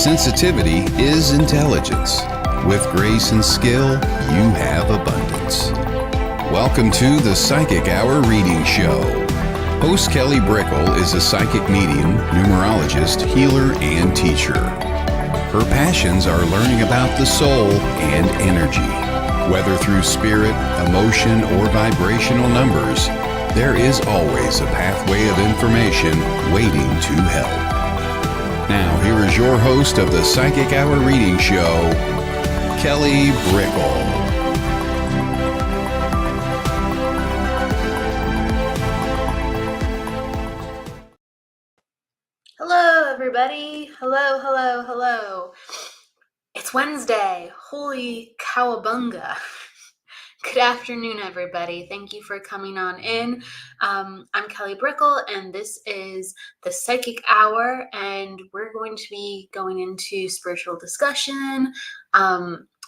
Sensitivity is intelligence. With grace and skill, you have abundance. Welcome to the Psychic Hour Reading Show. Host Kelly Brickle is a psychic medium, numerologist, healer, and teacher. Her passions are learning about the soul and energy. Whether through spirit, emotion, or vibrational numbers, there is always a pathway of information waiting to help. Now, here is your host of the Psychic Hour Reading Show, Kelly Brickle. Hello, everybody. Hello. It's Wednesday. Holy cowabunga. Good afternoon, everybody. Thank you for coming on in. I'm Kelly Brickle, and this is the Psychic Hour, and we're going to be going into spiritual discussion,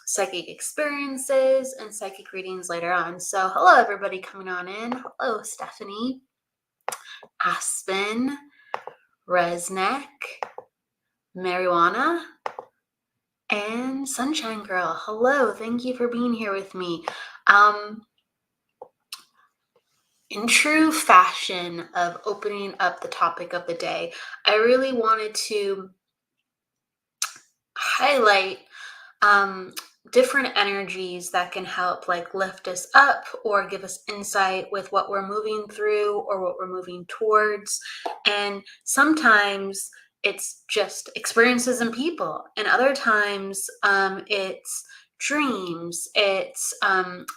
psychic experiences, and psychic readings later on. So hello, everybody coming on in. Hello, Stephanie, Aspen, Resnick, Marijuana, and Sunshine Girl. Hello, thank you for being here with me. In true fashion of opening up the topic of the day, I really wanted to highlight different energies that can help lift us up or give us insight with what we're moving through or what we're moving towards. And sometimes it's just experiences and people, and other times it's dreams, it's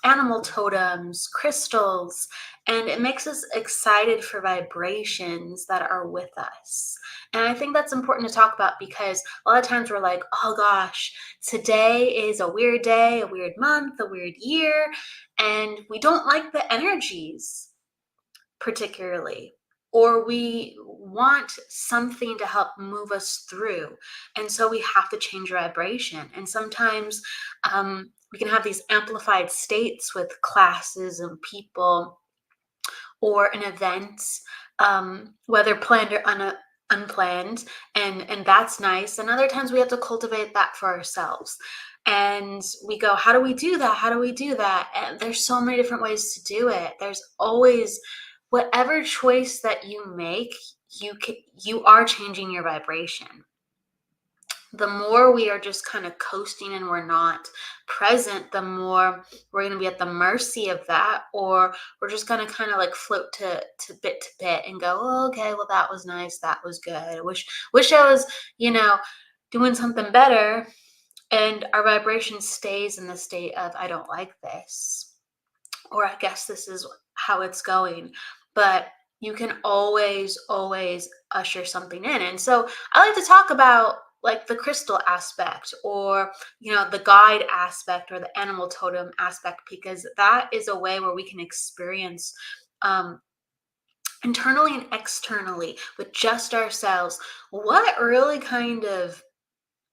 animal totems, crystals, and it makes us excited for vibrations that are with us. And I think that's important to talk about because a lot of times we're like, oh gosh, today is a weird day, a weird month, a weird year, and we don't like the energies particularly, or we want something to help move us through. And so we have to change our vibration. And sometimes we can have these amplified states with classes and people or an event, whether planned or unplanned, and that's nice. And other times we have to cultivate that for ourselves. And we go, how do we do that? And there's so many different ways to do it. There's always, whatever choice that you make, you are changing your vibration. The more we are just kind of coasting and we're not present, the more we're going to be at the mercy of that, or we're just going to kind of float to bit and go, oh, okay, well, that was nice, that was good. I wish I was, doing something better. And our vibration stays in the state of, I don't like this, or I guess this is how it's going. But you can always usher something in. And so I like to talk about the crystal aspect, or the guide aspect, or the animal totem aspect, because that is a way where we can experience internally and externally with just ourselves what really kind of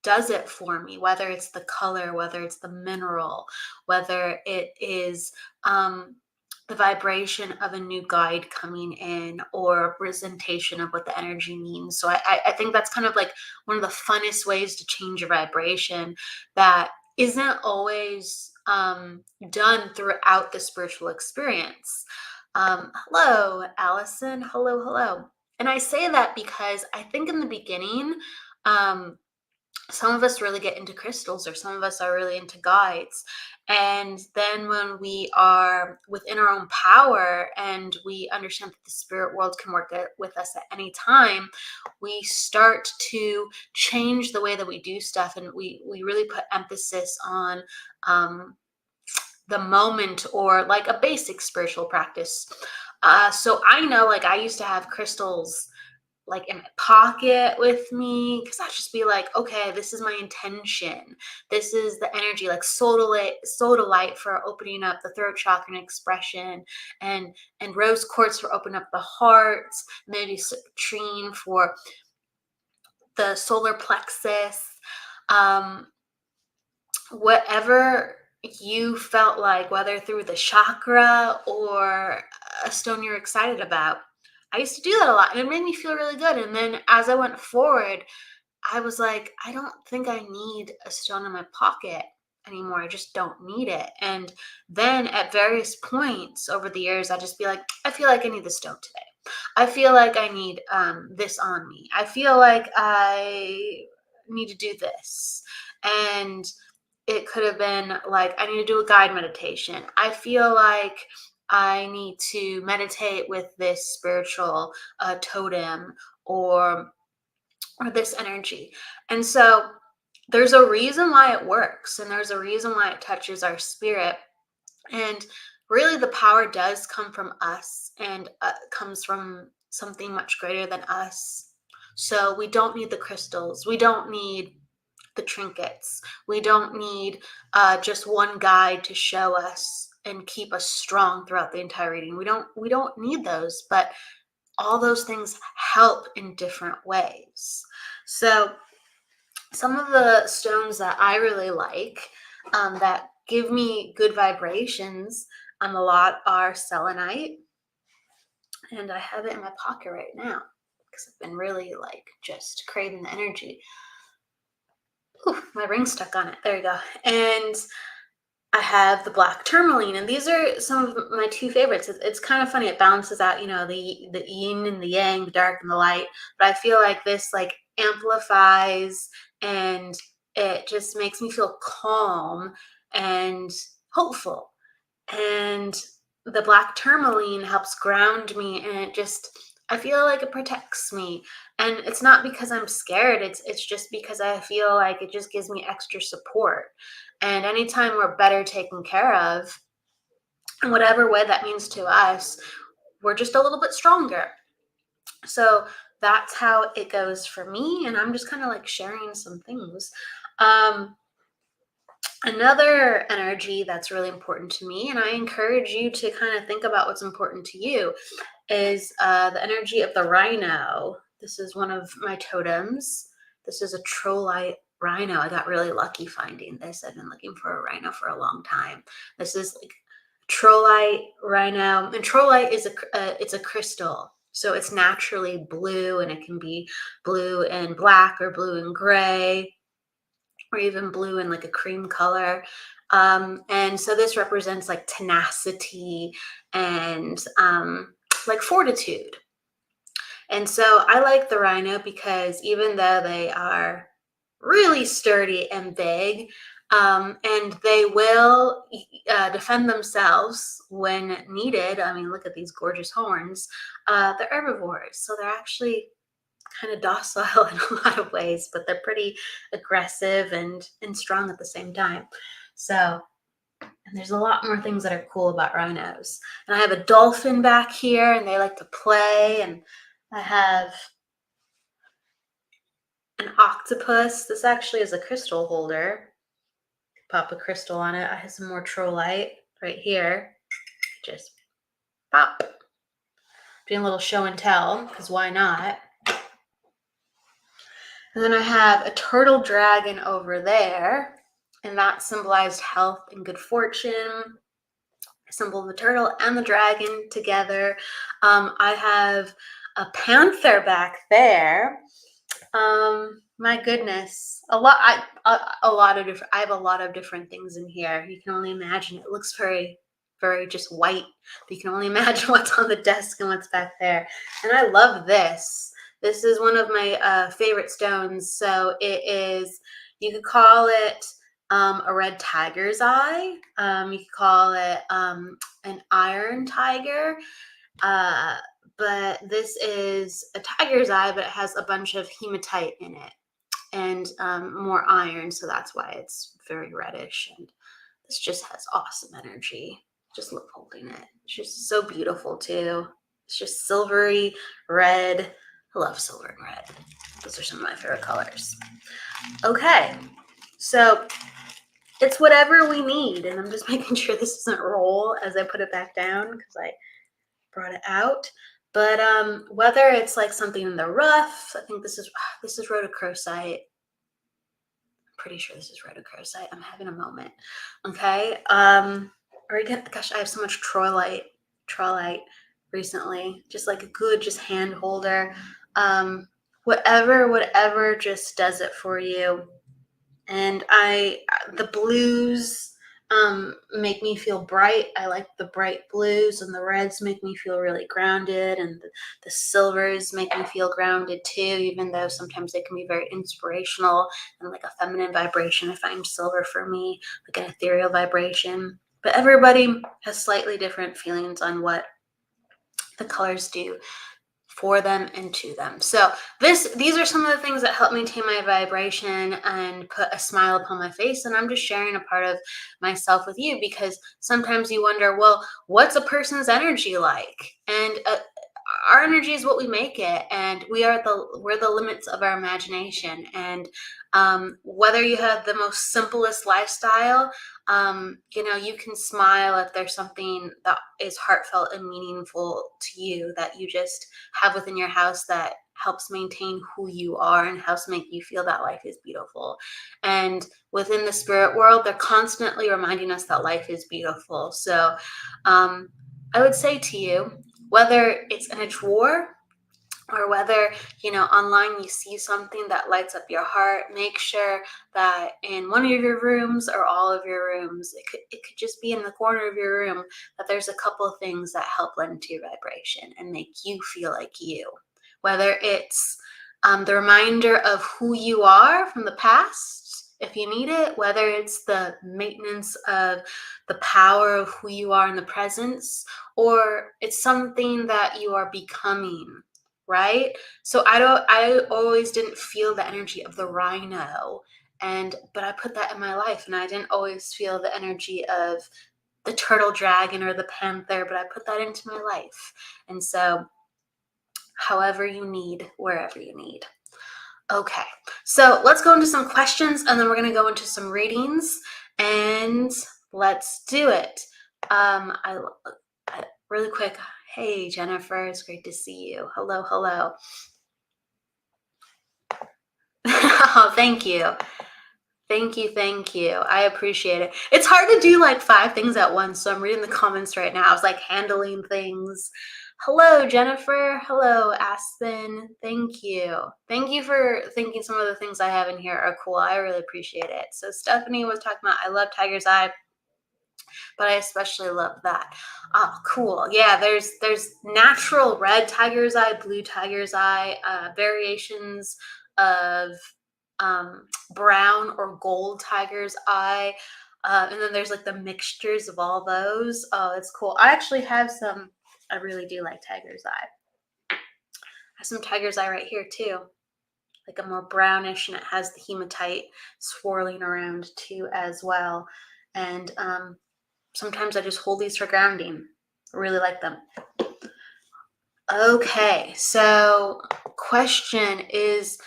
does it for me, whether it's the color, whether it's the mineral, whether it is the vibration of a new guide coming in, or presentation of what the energy means. So I think that's kind of one of the funnest ways to change your vibration that isn't always done throughout the spiritual experience. Hello, Allison. Hello. And I say that because I think in the beginning, some of us really get into crystals, or some of us are really into guides. And then when we are within our own power and we understand that the spirit world can work with us at any time, we start to change the way that we do stuff. And we really put emphasis on the moment, or a basic spiritual practice. So I know I used to have crystals in my pocket with me, because I'd just be okay, this is my intention. This is the energy, sodalite for opening up the throat chakra and expression, and rose quartz for opening up the heart, maybe citrine for the solar plexus. Whatever you felt like, whether through the chakra or a stone you're excited about. I used to do that a lot, and it made me feel really good. And then as I went forward, I was like, I don't think I need a stone in my pocket anymore. I just don't need it. And then at various points over the years, I just be like, I feel like I need the stone today. I feel like I need this on me. I feel like I need to do this. And it could have been like, I need to do a guide meditation. I feel like I need to meditate with this spiritual totem or this energy. And so there's a reason why it works, and there's a reason why it touches our spirit. And really, the power does come from us and comes from something much greater than us. So we don't need the crystals. We don't need the trinkets. We don't need just one guide to show us and keep us strong throughout the entire reading. We don't need those, but all those things help in different ways. So some of the stones that I really like that give me good vibrations a lot are selenite. And I have it in my pocket right now because I've been really like just craving the energy. Ooh, my ring's stuck on it. There you go. And I have the black tourmaline, and these are some of my two favorites. It's kind of funny. It balances out, the yin and the yang, the dark and the light. But I feel like this like amplifies, and it just makes me feel calm and hopeful. And the black tourmaline helps ground me, and I feel like it protects me. And it's not because I'm scared. It's just because I feel like it just gives me extra support. And anytime we're better taken care of, in whatever way that means to us, we're just a little bit stronger. So that's how it goes for me. And I'm just kind of like sharing some things. Another energy that's really important to me, and I encourage you to kind of think about what's important to you, is the energy of the rhino. This is one of my totems. This is a trollite rhino. I got really lucky finding this. I've been looking for a rhino for a long time. This is like trollite rhino, and trollite is it's a crystal. So it's naturally blue, and it can be blue and black or blue and gray, or even blue in like a cream color. And so this represents like tenacity and like fortitude. And so I like the rhino because even though they are really sturdy and big, and they will defend themselves when needed. I mean, look at these gorgeous horns. They're herbivores, so they're actually kind of docile in a lot of ways, but they're pretty aggressive and strong at the same time. So, and there's a lot more things that are cool about rhinos. And I have a dolphin back here, and they like to play. And I have an octopus. This actually is a crystal holder. Pop a crystal on it. I have some more trollite right here. Just pop. Doing a little show and tell, because why not? And then I have a turtle dragon over there, and that symbolized health and good fortune. Symbol of the turtle and the dragon together. I have a panther back there. My goodness, a lot of different. I have a lot of different things in here. You can only imagine. It looks very, very just white. But you can only imagine what's on the desk and what's back there. And I love this. This is one of my favorite stones. So it is. You could call it a red tiger's eye. You could call it an iron tiger. But this is a tiger's eye, but it has a bunch of hematite in it and more iron. So that's why it's very reddish. And this just has awesome energy. Just love holding it. It's just so beautiful too. It's just silvery red. I love silver and red. Those are some of my favorite colors. Okay, so it's whatever we need. And I'm just making sure this doesn't roll as I put it back down because I brought it out. But whether it's like something in the rough, I think this is rhodochrosite. I'm pretty sure this is rhodochrosite. I'm having a moment. Okay. Or again, gosh, I have so much trollite recently. Just like a good, just hand holder. whatever just does it for you. And the blues make me feel bright. I like the bright blues, and the reds make me feel really grounded, and the silvers make me feel grounded too, even though sometimes they can be very inspirational and like a feminine vibration. I find silver for me like an ethereal vibration. But everybody has slightly different feelings on what the colors do for them and to them. So these are some of the things that help maintain my vibration and put a smile upon my face. And I'm just sharing a part of myself with you, because sometimes you wonder, well, what's a person's energy like? And our energy is what we make it, and we're the limits of our imagination. And whether you have the most simplest lifestyle, you can smile if there's something that is heartfelt and meaningful to you that you just have within your house that helps maintain who you are and helps make you feel that life is beautiful. And within the spirit world, they're constantly reminding us that life is beautiful. So I would say to you, whether it's in a drawer or whether online you see something that lights up your heart, make sure that in one of your rooms or all of your rooms, it could just be in the corner of your room, that there's a couple of things that help lend into your vibration and make you feel like you. Whether it's the reminder of who you are from the past, if you need it, whether it's the maintenance of the power of who you are in the presence, or it's something that you are becoming, right? So I always didn't feel the energy of the rhino, but I put that in my life, and I didn't always feel the energy of the turtle dragon or the panther, but I put that into my life. And so however you need, wherever you need. Okay, so let's go into some questions, and then we're going to go into some readings, and let's do it. I really quick. Hey, Jennifer, it's great to see you. Hello. Oh, thank you. Thank you. I appreciate it. It's hard to do like 5 things at once, so I'm reading the comments right now. I was like handling things. Hello, Jennifer. Hello, Aspen. Thank you. Thank you for thinking some of the things I have in here are cool. I really appreciate it. So Stephanie was talking about, I love Tiger's Eye, but I especially love that. Oh, cool. Yeah, there's natural red tiger's eye, blue tiger's eye, variations of brown or gold tiger's eye. And then there's like the mixtures of all those. Oh, it's cool. I actually have some. I really do like tiger's eye. I have some tiger's eye right here too, like a more brownish, and it has the hematite swirling around too as well. And sometimes I just hold these for grounding. I really like them. Okay, so question is,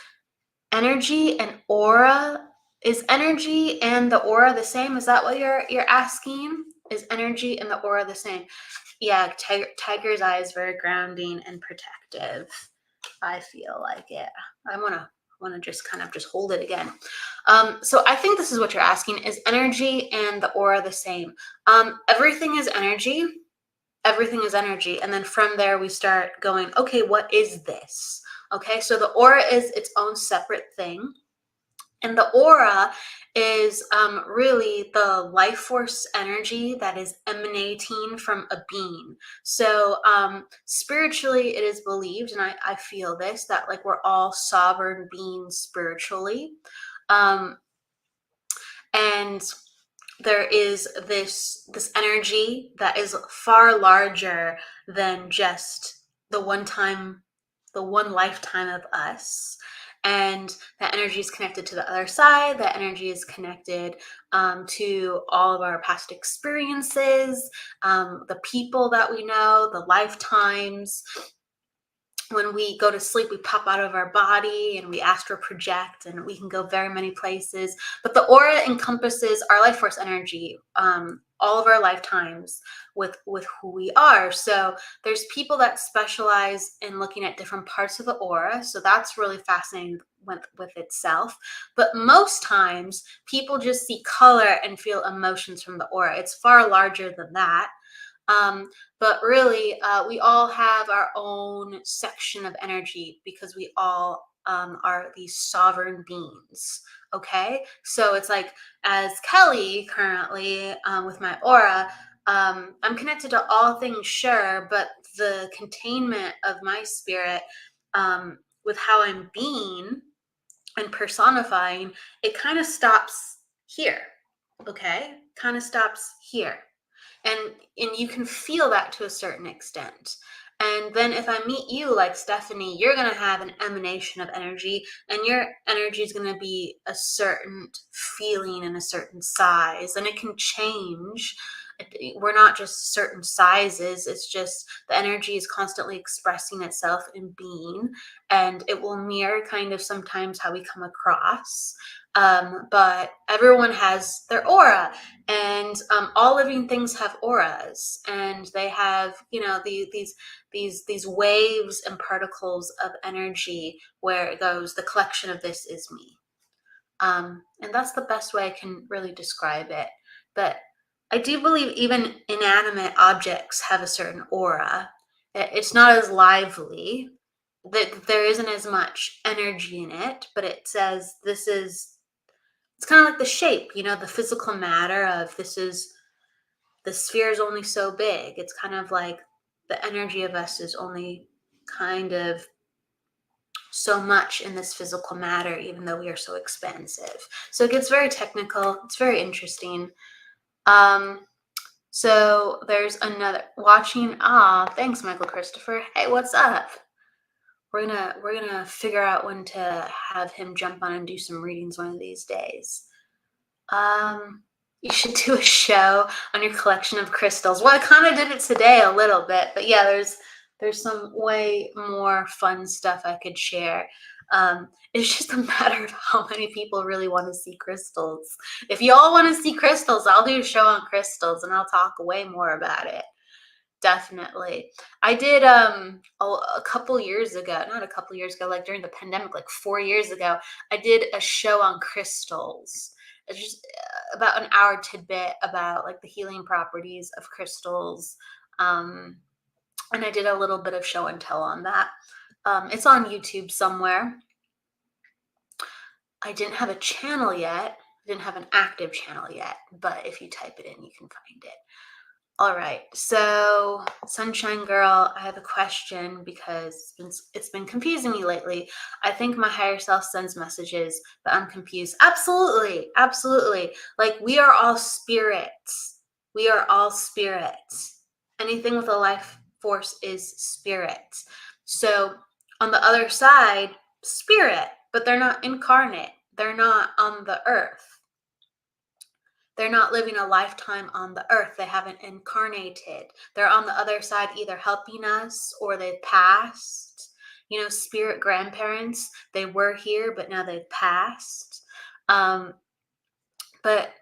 energy and aura, is energy and the aura the same? Is that what you're asking? Is energy and the aura the same? Yeah, tiger's eye is very grounding and protective. I feel like it. I want to just kind of just hold it again. So I think this is what you're asking. Is energy and the aura the same? Everything is energy. Everything is energy. And then from there, we start going, okay, what is this? Okay, so the aura is its own separate thing. And the aura is really the life force energy that is emanating from a being. So spiritually, it is believed, and I feel this, that like we're all sovereign beings spiritually. And there is this energy that is far larger than just the one lifetime of us. And that energy is connected to the other side. That energy is connected to all of our past experiences, the people that we know, the lifetimes. When we go to sleep, we pop out of our body and we astral project, and we can go very many places. But the aura encompasses our life force energy, all of our lifetimes with who we are. So there's people that specialize in looking at different parts of the aura. So that's really fascinating with itself. But most times people just see color and feel emotions from the aura. It's far larger than that. But really, we all have our own section of energy, because we all are these sovereign beings. Okay, so it's like, as Kelly currently, with my aura, I'm connected to all things, sure, but the containment of my spirit, with how I'm being and personifying, it kind of stops here. Okay, kind of stops here, and you can feel that to a certain extent. And then if I meet you, like Stephanie, you're going to have an emanation of energy, and your energy is going to be a certain feeling and a certain size, and it can change. We're not just certain sizes, it's just the energy is constantly expressing itself in being, and it will mirror kind of sometimes how we come across. But everyone has their aura, and all living things have auras, and they have, these waves and particles of energy where it goes, the collection of this is me. And that's the best way I can really describe it. But I do believe even inanimate objects have a certain aura. It's not as lively, that there isn't as much energy in it, but it says it's kind of like the shape, the physical matter of the sphere is only so big. It's kind of like the energy of us is only kind of so much in this physical matter, even though we are so expansive. So it gets very technical. It's very interesting. So there's another watching. Thanks, Michael Christopher. Hey, what's up? We're gonna figure out when to have him jump on and do some readings one of these days. You should do a show on your collection of crystals. Well, I kind of did it today a little bit, but yeah, there's some way more fun stuff I could share. It's just a matter of how many people really want to see crystals. If you all want to see crystals, I'll do a show on crystals and I'll talk way more about it. Definitely. I did a couple years ago, not a couple years ago, like during the pandemic, like 4 years ago, I did a show on crystals. It's just about an hour tidbit about like the healing properties of crystals. And I did a little bit of show and tell on that. It's on YouTube somewhere. I didn't have a channel yet. I didn't have an active channel yet, but if you type it in, you can find it. All right, so Sunshine Girl, I have a question because it's been confusing me lately. I think my higher self sends messages, but I'm confused. Absolutely, absolutely. Like, we are all spirits. We are all spirits. Anything with a life force is spirit. So on the other side, spirit, but they're not incarnate. They're not on the earth. They're not living a lifetime on the earth. They haven't incarnated. They're on the other side, either helping us or they've passed. Spirit grandparents, they were here, but now they've passed. But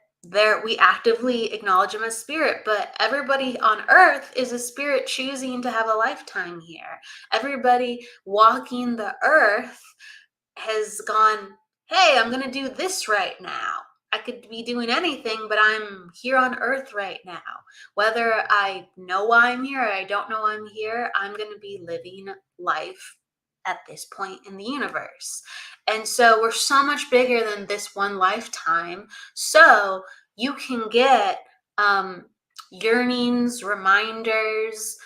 we actively acknowledge them as spirit, but everybody on earth is a spirit choosing to have a lifetime here. Everybody walking the earth has gone, hey, I'm going to do this right now. I could be doing anything, but I'm here on earth right now. Whether I know why I'm here or I don't know I'm here, I'm going to be living life at this point in the universe. And so we're so much bigger than this one lifetime. So you can get yearnings, reminders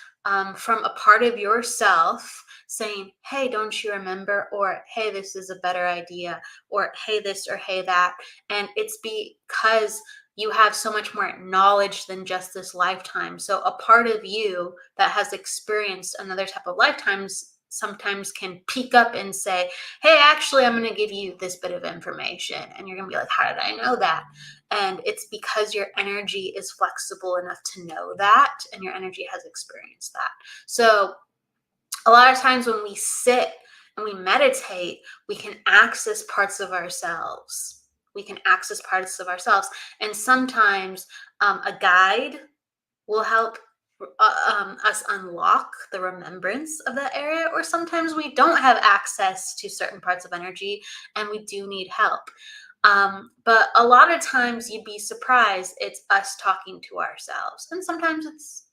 from a part of yourself saying, hey, don't you remember? Or, hey, this is a better idea. Or, hey, this or hey, that. And it's because you have so much more knowledge than just this lifetime. So a part of you that has experienced another type of lifetimes sometimes can peek up and say, hey, actually, I'm going to give you this bit of information. And you're going to be like, how did I know that? And it's because your energy is flexible enough to know that, and your energy has experienced that. So a lot of times when we sit and we meditate, we can access parts of ourselves. We can access parts of ourselves. And sometimes a guide will help us unlock the remembrance of that area, or sometimes we don't have access to certain parts of energy and we do need help. But a lot of times you'd be surprised, it's us talking to ourselves. And sometimes it's,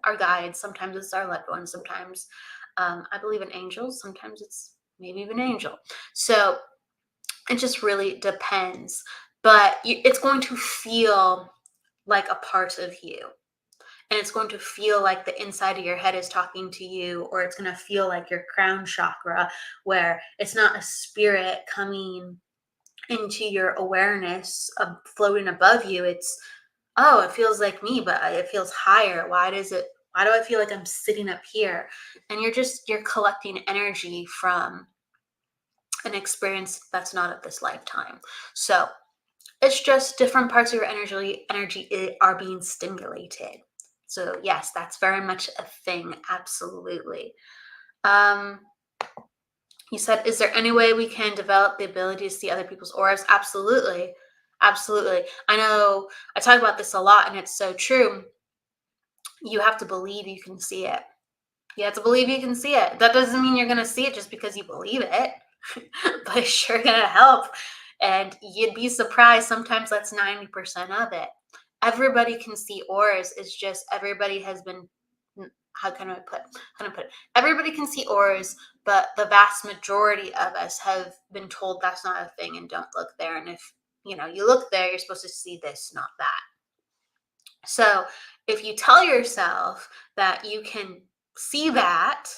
our guides, sometimes it's our loved ones, sometimes I believe in angels, sometimes it's maybe even angel. So it just really depends. But it's going to feel like a part of you. And it's going to feel like the inside of your head is talking to you, or it's going to feel like your crown chakra, where it's not a spirit coming into your awareness of floating above you. It's, oh, it feels like me, but it feels higher. Why do I feel like I'm sitting up here? And you're collecting energy from an experience that's not of this lifetime. So it's just different parts of your energy are being stimulated. So yes, that's very much a thing. Absolutely. Um, he said, is there any way we can develop the ability to see other people's auras? Absolutely. Absolutely. I know I talk about this a lot, and it's so true. You have to believe you can see it. You have to believe you can see it. That doesn't mean you're going to see it just because you believe it, but it's sure going to help. And you'd be surprised. Sometimes that's 90% of it. Everybody can see auras. It's just everybody has been, how can I put it? Everybody can see auras, but the vast majority of us have been told that's not a thing and don't look there. And if, you look there, you're supposed to see this, not that. So if you tell yourself that you can see that,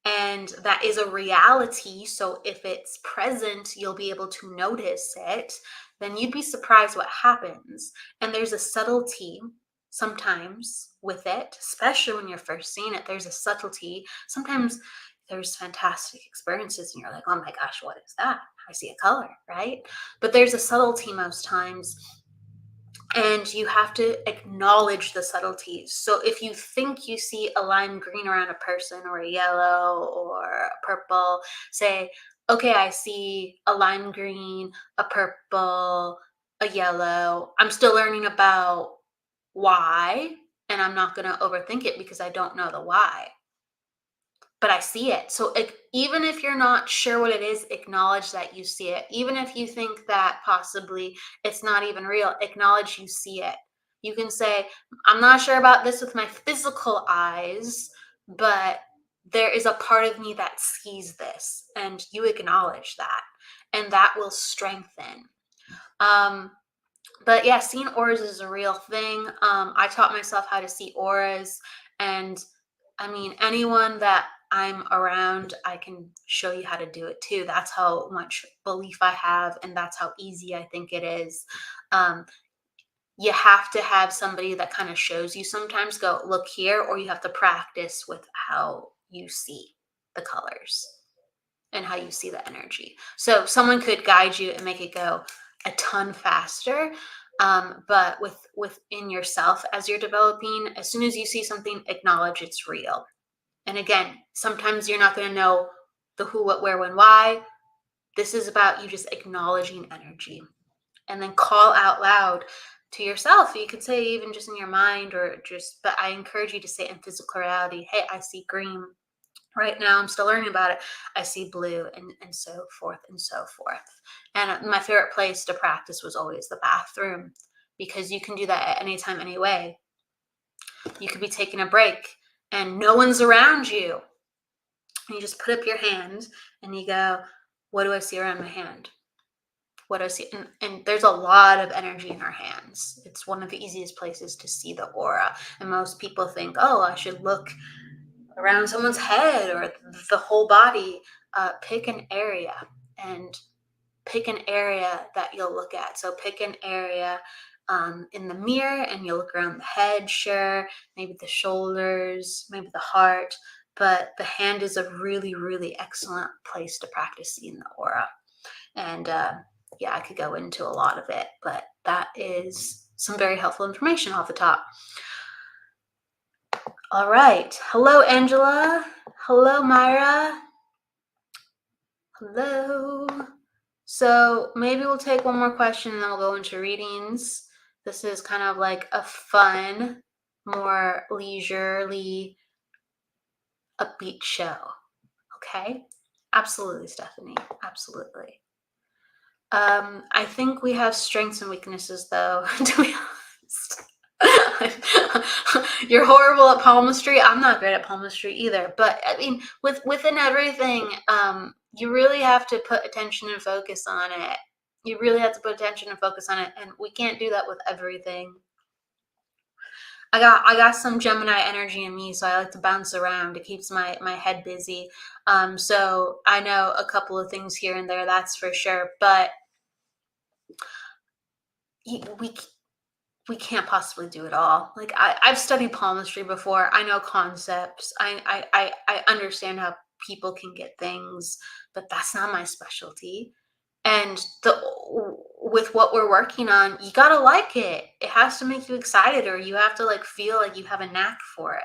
and that is a reality, so if it's present, you'll be able to notice it, then you'd be surprised what happens. And there's a subtlety sometimes with it, especially when you're first seeing it. There's a subtlety. Sometimes there's fantastic experiences and you're like, oh my gosh, what is that? I see a color, right? But there's a subtlety most times. And you have to acknowledge the subtleties. So if you think you see a lime green around a person, or a yellow or a purple, say, okay, I see a lime green, a purple, a yellow. I'm still learning about why, and I'm not going to overthink it because I don't know the why. But I see it. So even if you're not sure what it is, acknowledge that you see it. Even if you think that possibly it's not even real, acknowledge you see it. You can say, I'm not sure about this with my physical eyes, but there is a part of me that sees this, and you acknowledge that, and that will strengthen. But yeah, seeing auras is a real thing. I taught myself how to see auras, and I mean, anyone that I'm around, I can show you how to do it too. That's how much belief I have, and that's how easy I think it is. Um, you have to have somebody that kind of shows you sometimes, go look here, or you have to practice with how you see the colors and how you see the energy. So someone could guide you and make it go a ton faster. But within yourself, as you're developing, as soon as you see something, acknowledge it's real. And again, sometimes you're not going to know the who, what, where, when, why. This is about you just acknowledging energy, and then call out loud to yourself. You could say even just in your mind, but I encourage you to say in physical reality, hey, I see green. Right now, I'm still learning about it. I see blue, and so forth and so forth. And my favorite place to practice was always the bathroom, because you can do that at any time, any way. You could be taking a break and no one's around you. And you just put up your hand and you go, what do I see around my hand? What do I see? And there's a lot of energy in our hands. It's one of the easiest places to see the aura. And most people think, oh, I should look around someone's head or the whole body. Pick an area, and pick an area that you'll look at. So pick an area in the mirror, and you'll look around the head, sure, maybe the shoulders, maybe the heart. But the hand is a really, really excellent place to practice seeing the aura. And yeah, I could go into a lot of it, but that is some very helpful information off the top. All right. Hello, Angela. Hello, Myra. Hello. So maybe we'll take one more question and then we'll go into readings. This is kind of like a fun, more leisurely, upbeat show. Okay? Absolutely, Stephanie. Absolutely. I think we have strengths and weaknesses, though, to be honest. You're horrible at palmistry. I'm not great at palmistry either. But I mean, within everything, you really have to put attention and focus on it. You really have to put attention and focus on it, and we can't do that with everything. I got some Gemini energy in me, so I like to bounce around. It keeps my head busy. So I know a couple of things here and there, that's for sure. But we can't possibly do it all. Like I've studied palmistry before. I know concepts. I understand how people can get things, but that's not my specialty. And with what we're working on, you gotta like it. It has to make you excited, or you have to like feel like you have a knack for it.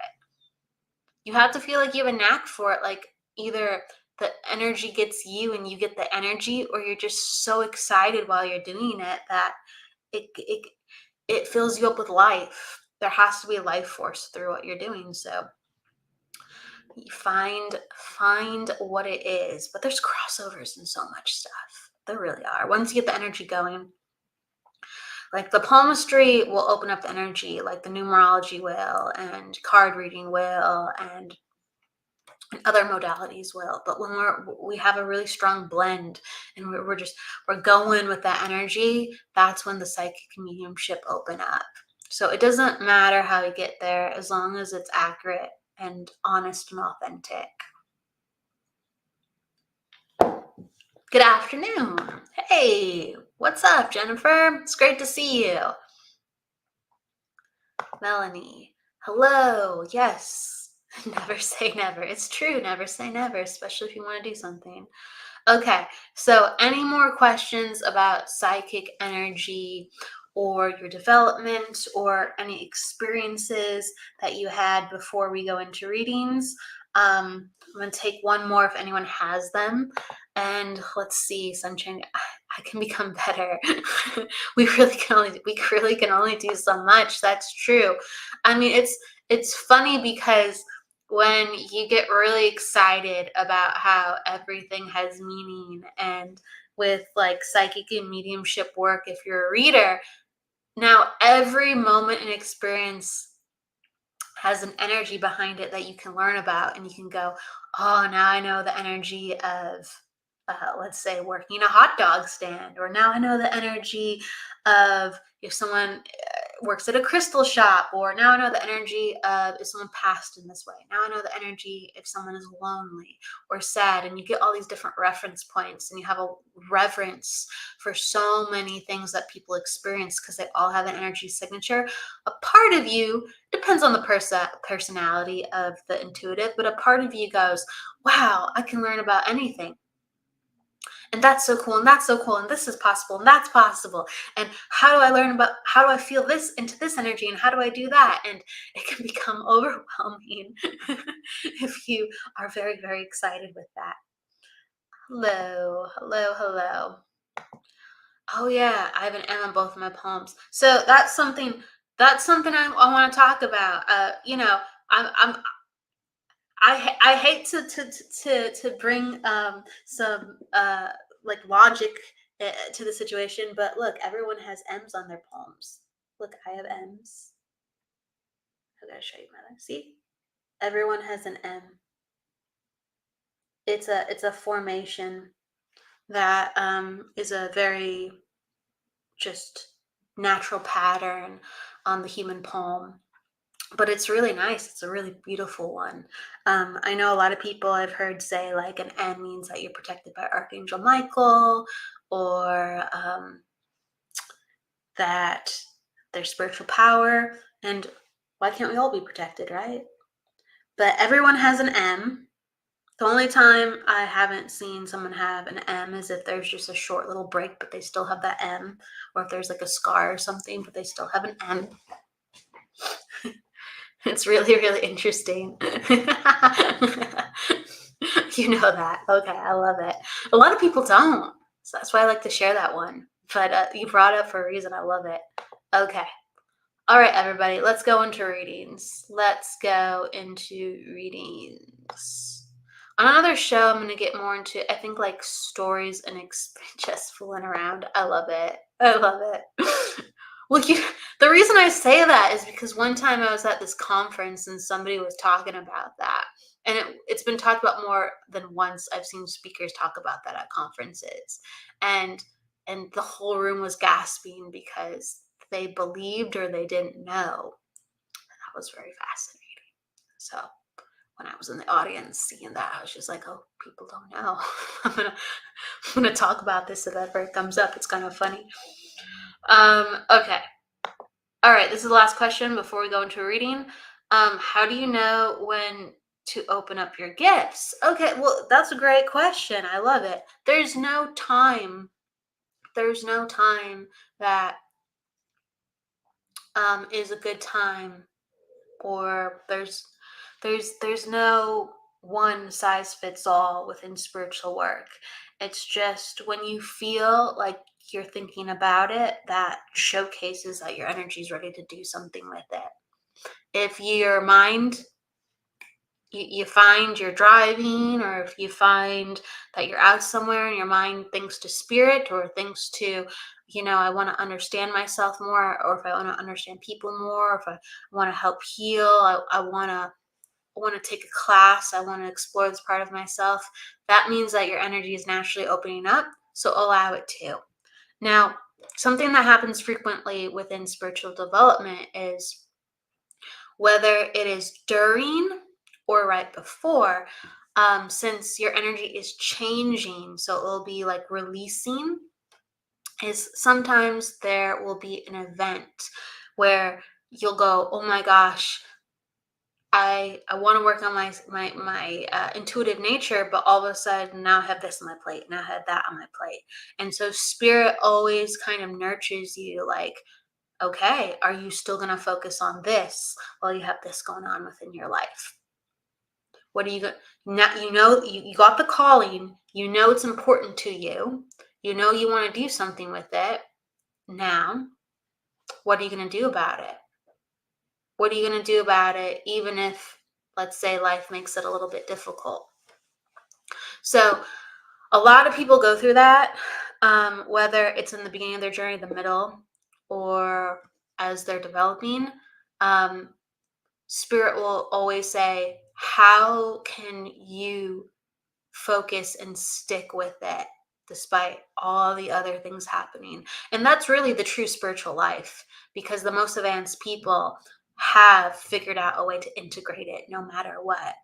You have to feel like you have a knack for it. Like either the energy gets you and you get the energy, or you're just so excited while you're doing it that it it fills you up with life. There has to be a life force through what you're doing. So you find what it is. But there's crossovers in so much stuff. There really are. Once you get the energy going, like the palmistry will open up the energy, like the numerology will, and card reading will, and other modalities will. But when we have a really strong blend, and we're going with that energy, that's when the psychic mediumship open up. So it doesn't matter how you get there, as long as it's accurate and honest and authentic. Good afternoon. Hey, what's up, Jennifer? It's great to see you. Melanie, hello. Yes. Never say never. It's true. Never say never, especially if you want to do something. Okay. So, any more questions about psychic energy or your development or any experiences that you had before we go into readings? I'm going to take one more if anyone has them. And let's see, Sunshine. I can become better. we really can only do so much. That's true. I mean, it's funny because when you get really excited about how everything has meaning, and with like psychic and mediumship work, if you're a reader, now every moment and experience has an energy behind it that you can learn about, and you can go, oh, now I know the energy of let's say working a hot dog stand, or now I know the energy of if someone works at a crystal shop, or now I know the energy of if someone passed in this way. Now I know the energy if someone is lonely or sad, and you get all these different reference points, and you have a reverence for so many things that people experience because they all have an energy signature. A part of you, depends on the personality of the intuitive, but a part of you goes, wow, I can learn about anything. And that's so cool, and that's so cool, and this is possible, and that's possible. And how do I feel this into this energy, and how do I do that? And it can become overwhelming if you are very, very excited with that. Hello, hello, hello. Oh yeah, I have an M on both of my palms. So that's something I want to talk about. I'm I hate to bring some like logic to the situation, but look, everyone has M's on their palms. Look, I have M's. I gotta show you my. See, everyone has an M. It's a formation that is a very just natural pattern on the human palm. But it's really nice. It's a really beautiful one. I know a lot of people I've heard say like an N means that you're protected by Archangel Michael, or that there's spiritual power. And why can't we all be protected, right? But everyone has an M. The only time I haven't seen someone have an M is if there's just a short little break, but they still have that M, or if there's like a scar or something, but they still have an M. It's really, really interesting. You know that. Okay, I love it. A lot of people don't. So that's why I like to share that one. But you brought it up for a reason. I love it. Okay. All right, everybody. Let's go into readings. On another show, I'm going to get more into, I think, like stories and just fooling around. I love it. I love it. Well, the reason I say that is because one time I was at this conference and somebody was talking about that. And it's been talked about more than once. I've seen speakers talk about that at conferences. And the whole room was gasping because they believed or they didn't know. That was very fascinating. So when I was in the audience seeing that, I was just like, oh, people don't know. I'm gonna talk about this if ever it comes up. It's kind of funny. Okay. All right, this is the last question before we go into reading. How do you know when to open up your gifts? Okay, well, that's a great question. I love it. There's no time. There's no time that is a good time, or there's no one size fits all within spiritual work. It's just when you feel like you're thinking about it, that showcases that your energy is ready to do something with it. If your mind, you find you're driving, or if you find that you're out somewhere and your mind thinks to spirit or thinks to, I want to understand myself more, or if I want to understand people more, if I want to help heal, I want to take a class, I want to explore this part of myself, that means that your energy is naturally opening up. So allow it to. Now, something that happens frequently within spiritual development is whether it is during or right before, since your energy is changing, so it will be like releasing, is sometimes there will be an event where you'll go, oh my gosh, I want to work on my intuitive nature, but all of a sudden now I have this on my plate, now I have that on my plate. And so spirit always kind of nurtures you, like, okay, are you still going to focus on this while you have this going on within your life? What are you going now? You got the calling, it's important to you, you want to do something with it. Now, what are you going to do about it? What are you going to do about it, even if, let's say, life makes it a little bit difficult? So a lot of people go through that, whether it's in the beginning of their journey, the middle, or as they're developing. Spirit will always say, how can you focus and stick with it despite all the other things happening? And that's really the true spiritual life, because the most advanced people have figured out a way to integrate it no matter what.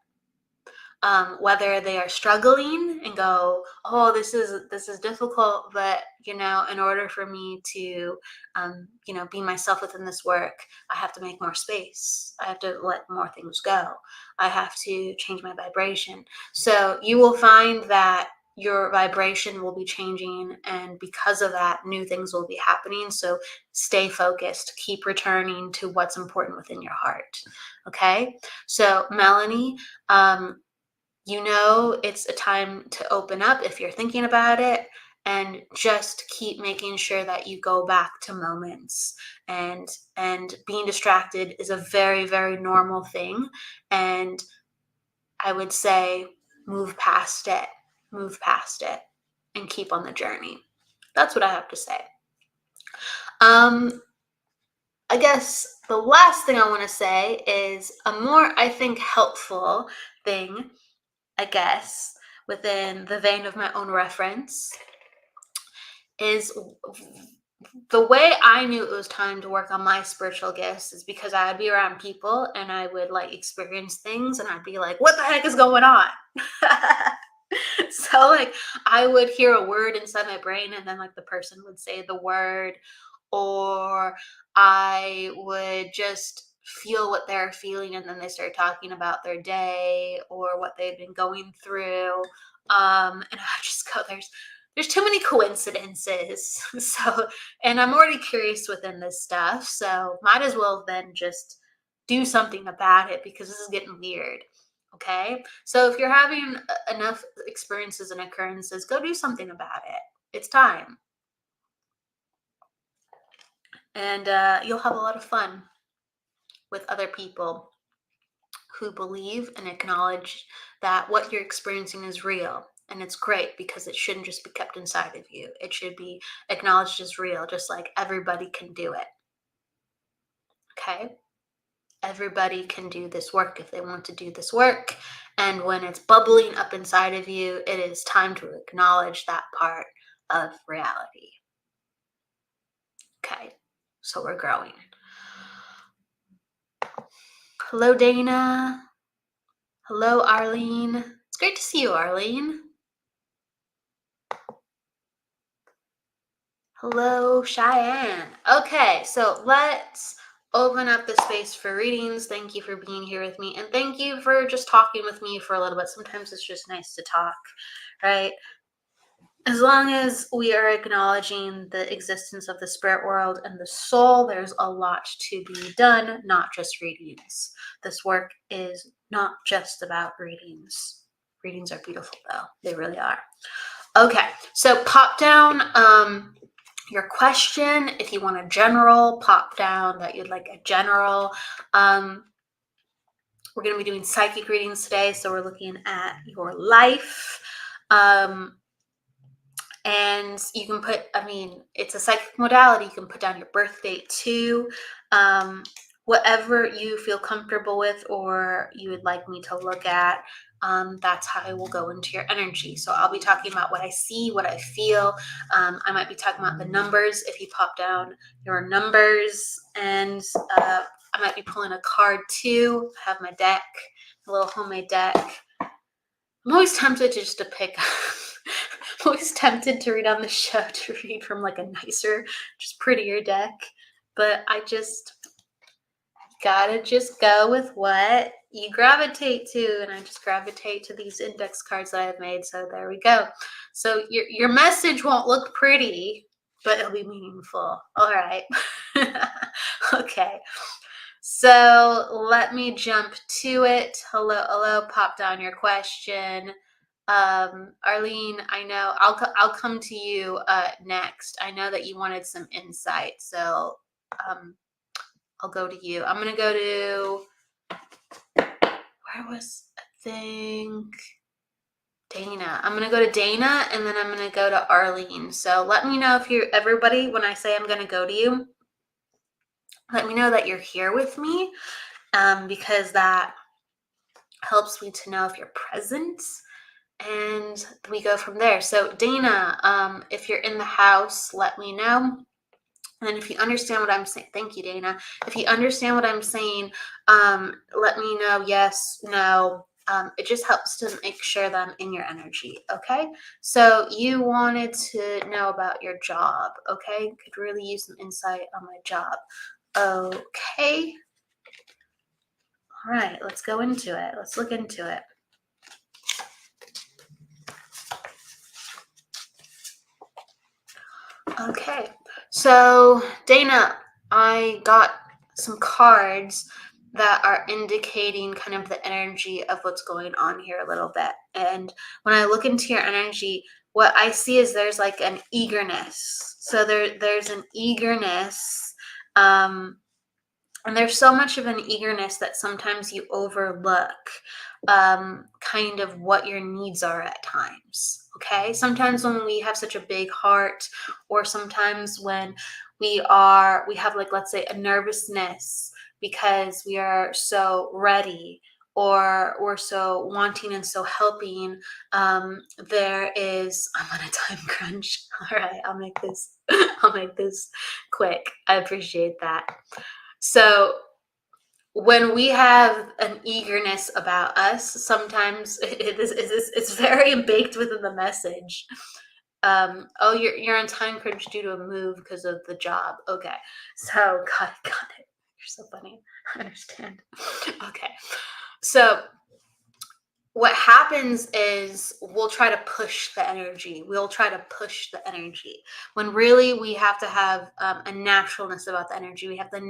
Whether they are struggling and go, oh, this is difficult, but in order for me to be myself within this work, I have to make more space, I have to let more things go, I have to change my vibration. So you will find that your vibration will be changing, and because of that, new things will be happening. So stay focused, keep returning to what's important within your heart. Okay, so Melanie, it's a time to open up if you're thinking about it, and just keep making sure that you go back to moments. And being distracted is a very, very normal thing, and I would say move past it, and keep on the journey. That's what I have to say. I guess the last thing I want to say is a more, I think, helpful thing, I guess, within the vein of my own reference, is the way I knew it was time to work on my spiritual gifts is because I'd be around people and I would experience things and I'd be like, what the heck is going on? So I would hear a word inside my brain, and then the person would say the word, or I would just feel what they're feeling, and then they start talking about their day or what they've been going through. And I just go, there's too many coincidences. So, and I'm already curious within this stuff, so might as well then just do something about it, because this is getting weird. Okay, so if you're having enough experiences and occurrences, go do something about it. It's time. And you'll have a lot of fun with other people who believe and acknowledge that what you're experiencing is real. And it's great, because it shouldn't just be kept inside of you. It should be acknowledged as real, just like everybody can do it. Okay. Everybody can do this work if they want to do this work. And when it's bubbling up inside of you, it is time to acknowledge that part of reality. Okay. So we're growing. Hello, Dana. Hello, Arlene. It's great to see you, Arlene. Hello, Cheyenne. Okay, so let's open up the space for readings. Thank you for being here with me, and thank you for just talking with me for a little bit. Sometimes it's just nice to talk, right? As long as we are acknowledging the existence of the spirit world and the soul, there's a lot to be done, not just readings. This work is not just about readings. Readings are beautiful, though. They really are. Okay, so pop down your question. If you want a general, pop down that you'd like a general. We're going to be doing psychic readings today, so we're looking at your life. And you can put, it's a psychic modality. You can put down your birth date too. Whatever you feel comfortable with or you would like me to look at, that's how I will go into your energy. So I'll be talking about what I see, what I feel. I might be talking about the numbers if you pop down your numbers. And I might be pulling a card too. I have my deck, a little homemade deck. I'm always tempted to pick I'm always tempted to read on the show to read from like a nicer, just prettier deck. But I just gotta just go with what you gravitate to. And I just gravitate to these index cards that I've made. So there we go. So your message won't look pretty, but it'll be meaningful. All right. Okay. So let me jump to it. Hello, pop down your question. Arlene, I know I'll come to you next. I know that you wanted some insight, so I'll go to you. I'm gonna go to Dana. I'm gonna go to Dana, and then I'm gonna go to Arlene. So let me know if everybody, when I say I'm gonna go to you, let me know that you're here with me, because that helps me to know if you're present. And we go from there. So Dana, if you're in the house, let me know. And if you understand what I'm saying, thank you, Dana. If you understand what I'm saying, let me know, yes, no. It just helps to make sure that I'm in your energy, okay? So you wanted to know about your job, okay? Could really use some insight on my job. Okay. All right, let's go into it. Let's look into it. Okay, so Dana, I got some cards that are indicating kind of the energy of what's going on here a little bit. And when I look into your energy, what I see is there's like an eagerness. So there's an eagerness, and there's so much of an eagerness that sometimes you overlook kind of what your needs are at times. Okay. Sometimes when we have such a big heart, or sometimes when we have like, let's say, a nervousness because we are so ready or we're so wanting and so helping, there is, I'm on a time crunch. All right. I'll make this quick. I appreciate that. So when we have an eagerness about us, sometimes it's very baked within the message. Oh, you're on time crunch due to a move because of the job. Okay, so got it. You're so funny. I understand. Okay, so what happens is we'll try to push the energy. We'll try to push the energy when really we have to have a naturalness about the energy. We have a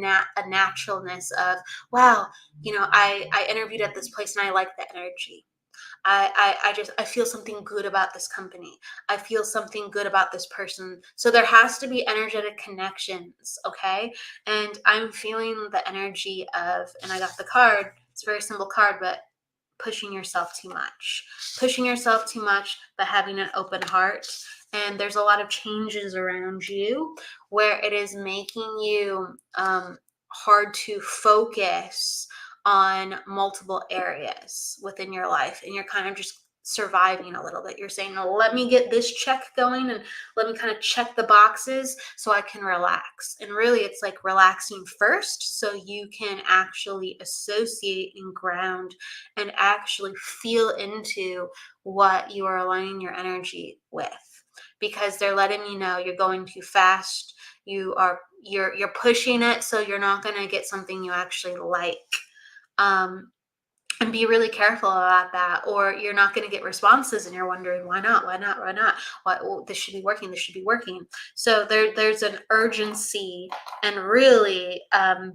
naturalness of, wow, I interviewed at this place and I like the energy. I feel something good about this company. I feel something good about this person. So there has to be energetic connections, okay? And I'm feeling the energy of, and I got the card. It's a very simple card, but pushing yourself too much, but having an open heart. And there's a lot of changes around you where it is making you hard to focus on multiple areas within your life, and you're kind of just surviving a little bit. You're saying, "No, let me get this check going and let me kind of check the boxes so I can relax." And really, it's like relaxing first so you can actually associate and ground and actually feel into what you are aligning your energy with, because they're letting you know you're going too fast. You're pushing it, so you're not going to get something you actually like. um and be really careful about that, or you're not going to get responses and you're wondering, why not, well, this should be working, this should be working. So there's an urgency, and really,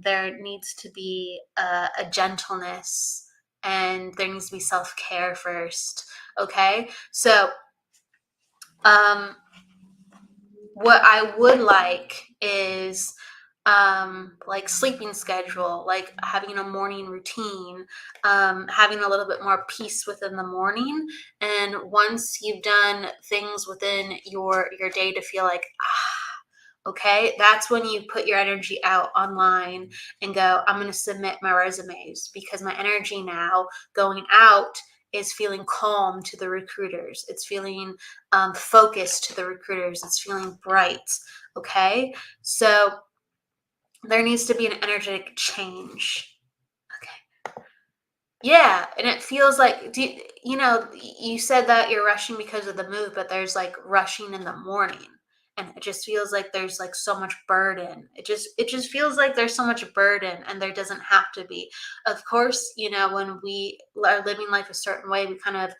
there needs to be a gentleness, and there needs to be self-care first. Okay, so um what I would like is like sleeping schedule, like having a morning routine, having a little bit more peace within the morning. And once you've done things within your day to feel like, okay, that's when you put your energy out online and go, I'm going to submit my resumes, because my energy now going out is feeling calm to the recruiters. It's feeling focused to the recruiters. It's feeling bright. Okay. So there needs to be an energetic change. Okay. Yeah. And it feels like, you said that you're rushing because of the move, but there's like rushing in the morning. And it just feels like there's like so much burden. It just feels like there's so much burden, and there doesn't have to be. Of course, when we are living life a certain way, we kind of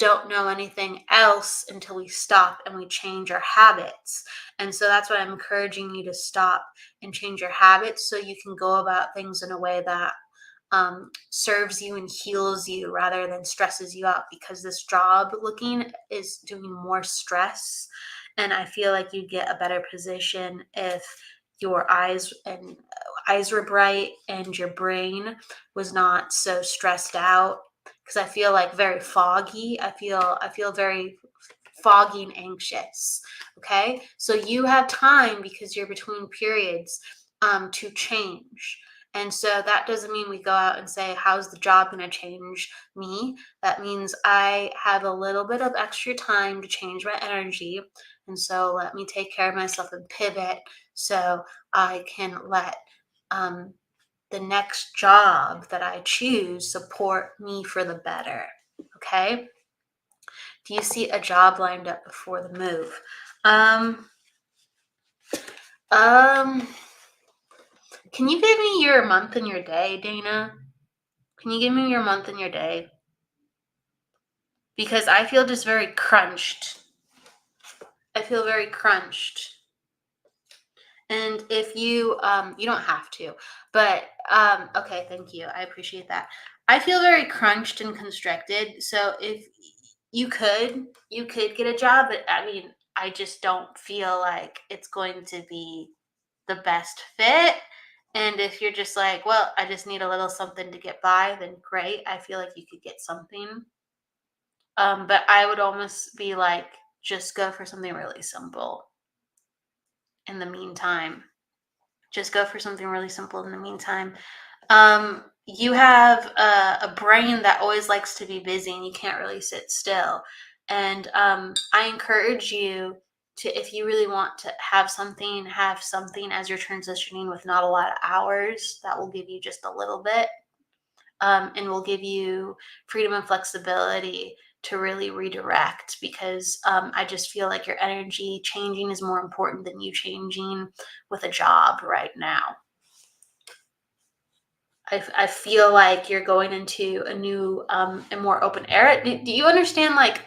don't know anything else until we stop and we change our habits. And so that's why I'm encouraging you to stop and change your habits so you can go about things in a way that serves you and heals you rather than stresses you out, because this job looking is doing more stress. And I feel like you get a better position if your eyes were bright and your brain was not so stressed out, because I feel like very foggy. I feel very foggy and anxious. Okay, so you have time because you're between periods to change. And so that doesn't mean we go out and say, how's the job going to change me? That means I have a little bit of extra time to change my energy. And so let me take care of myself and pivot so I can let um, the next job that I choose support me for the better. Okay. Do you see a job lined up before the move? Um, um, can you give me your month and your day, Dana? Can you give me your month and your day? Because I feel just very crunched. I feel very crunched. And if you don't have to, but okay, thank you. I appreciate that. I feel very crunched and constricted. So if you could get a job, but I mean, I just don't feel like it's going to be the best fit. And if you're just like, well, I just need a little something to get by, then great. I feel like you could get something. But I would almost be like, just go for something really simple in the meantime. Just go for something really simple in the meantime. You have a brain that always likes to be busy, and you can't really sit still. And I encourage you to, if you really want to have something as you're transitioning with not a lot of hours. That will give you just a little bit, and will give you freedom and flexibility to really redirect, because I just feel like your energy changing is more important than you changing with a job right now. I feel like you're going into a new and more open era. Do you understand, like,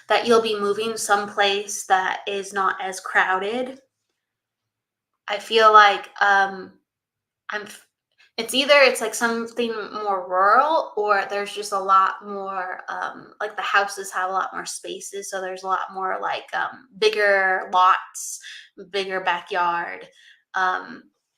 that you'll be moving someplace that is not as crowded? I feel like I'm it's like something more rural, or there's just a lot more like the houses have a lot more spaces, so there's a lot more like bigger lots, bigger backyard.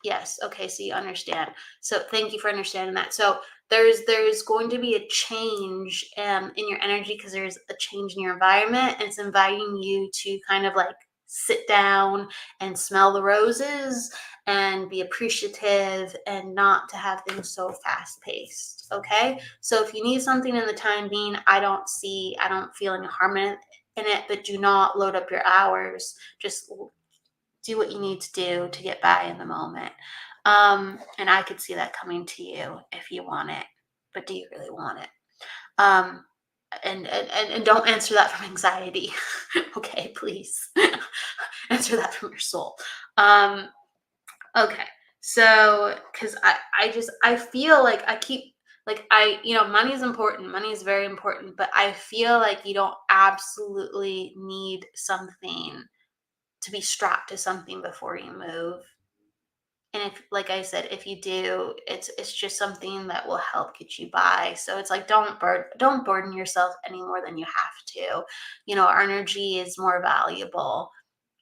Yes, okay, so you understand. So thank you for understanding that. So there's going to be a change in your energy, because there's a change in your environment, and it's inviting you to kind of like sit down and smell the roses and be appreciative and not to have things so fast paced. Okay. So if you need something in the time being, I don't feel any harm in it, but do not load up your hours. Just do what you need to do to get by in the moment. And I could see that coming to you if you want it, but do you really want it? And don't answer that from anxiety. Okay, please. Answer that from your soul. Okay. So, because I feel like money is important. Money is very important, but I feel like you don't absolutely need something to be strapped to something before you move. And if, like I said, if you do, it's just something that will help get you by. So it's like don't burden yourself any more than you have to. Our energy is more valuable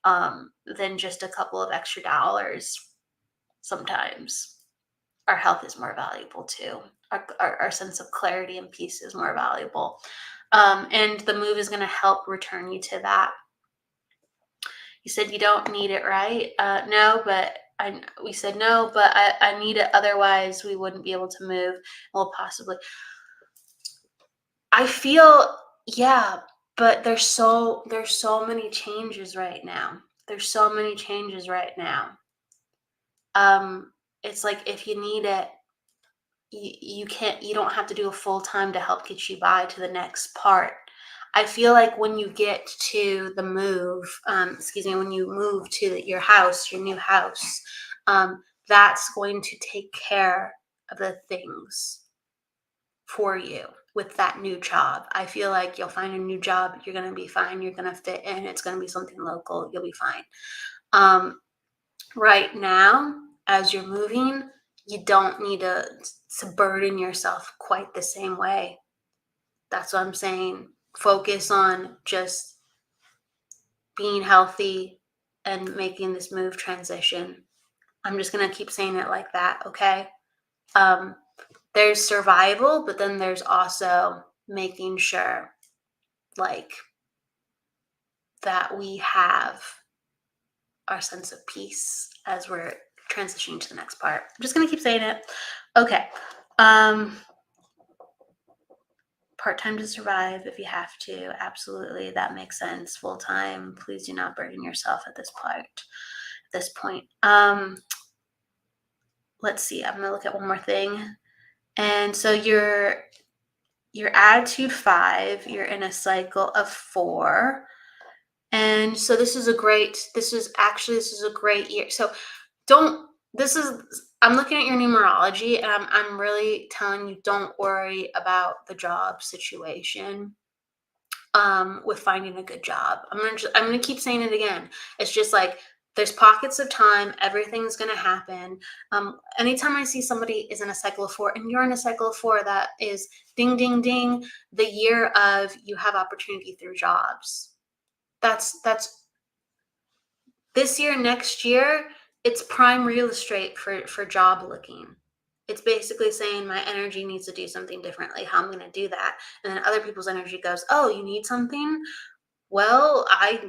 than just a couple of extra dollars. Sometimes our health is more valuable too. Our sense of clarity and peace is more valuable. And the move is going to help return you to that. You said you don't need it, right? No, but we said no, but I need it. Otherwise, we wouldn't be able to move. Well, possibly. I feel, yeah, but there's so many changes right now. There's so many changes right now. It's like if you need it, you don't have to do a full time to help get you by to the next part. I feel like when you get to the move, when you move to your house, your new house, that's going to take care of the things for you with that new job. I feel like you'll find a new job. You're going to be fine. You're going to fit in. It's going to be something local. You'll be fine. Right now, as you're moving, you don't need to burden yourself quite the same way. That's what I'm saying. Focus on just being healthy and making this move transition. I'm just going to keep saying it like that, okay? There's survival, but then there's also making sure, like, that we have our sense of peace as we're transitioning to the next part. I'm just going to keep saying it. Okay. Part-time to survive if you have to. Absolutely. That makes sense. Full-time. Please do not burden yourself at this point. Let's see. I'm going to look at one more thing. And so you're attitude 5. You're in a cycle of 4. And so this is a great year. So I'm looking at your numerology, and I'm really telling you, don't worry about the job situation with finding a good job. I'm gonna keep saying it again. It's just like there's pockets of time. Everything's gonna happen. Anytime I see somebody is in a cycle of 4, and you're in a cycle of 4, that is ding, ding, ding, the year of you have opportunity through jobs. That's this year, next year, it's prime real estate for job looking. It's basically saying my energy needs to do something differently. How I'm going to do that? And then other people's energy goes, oh, you need something? Well, I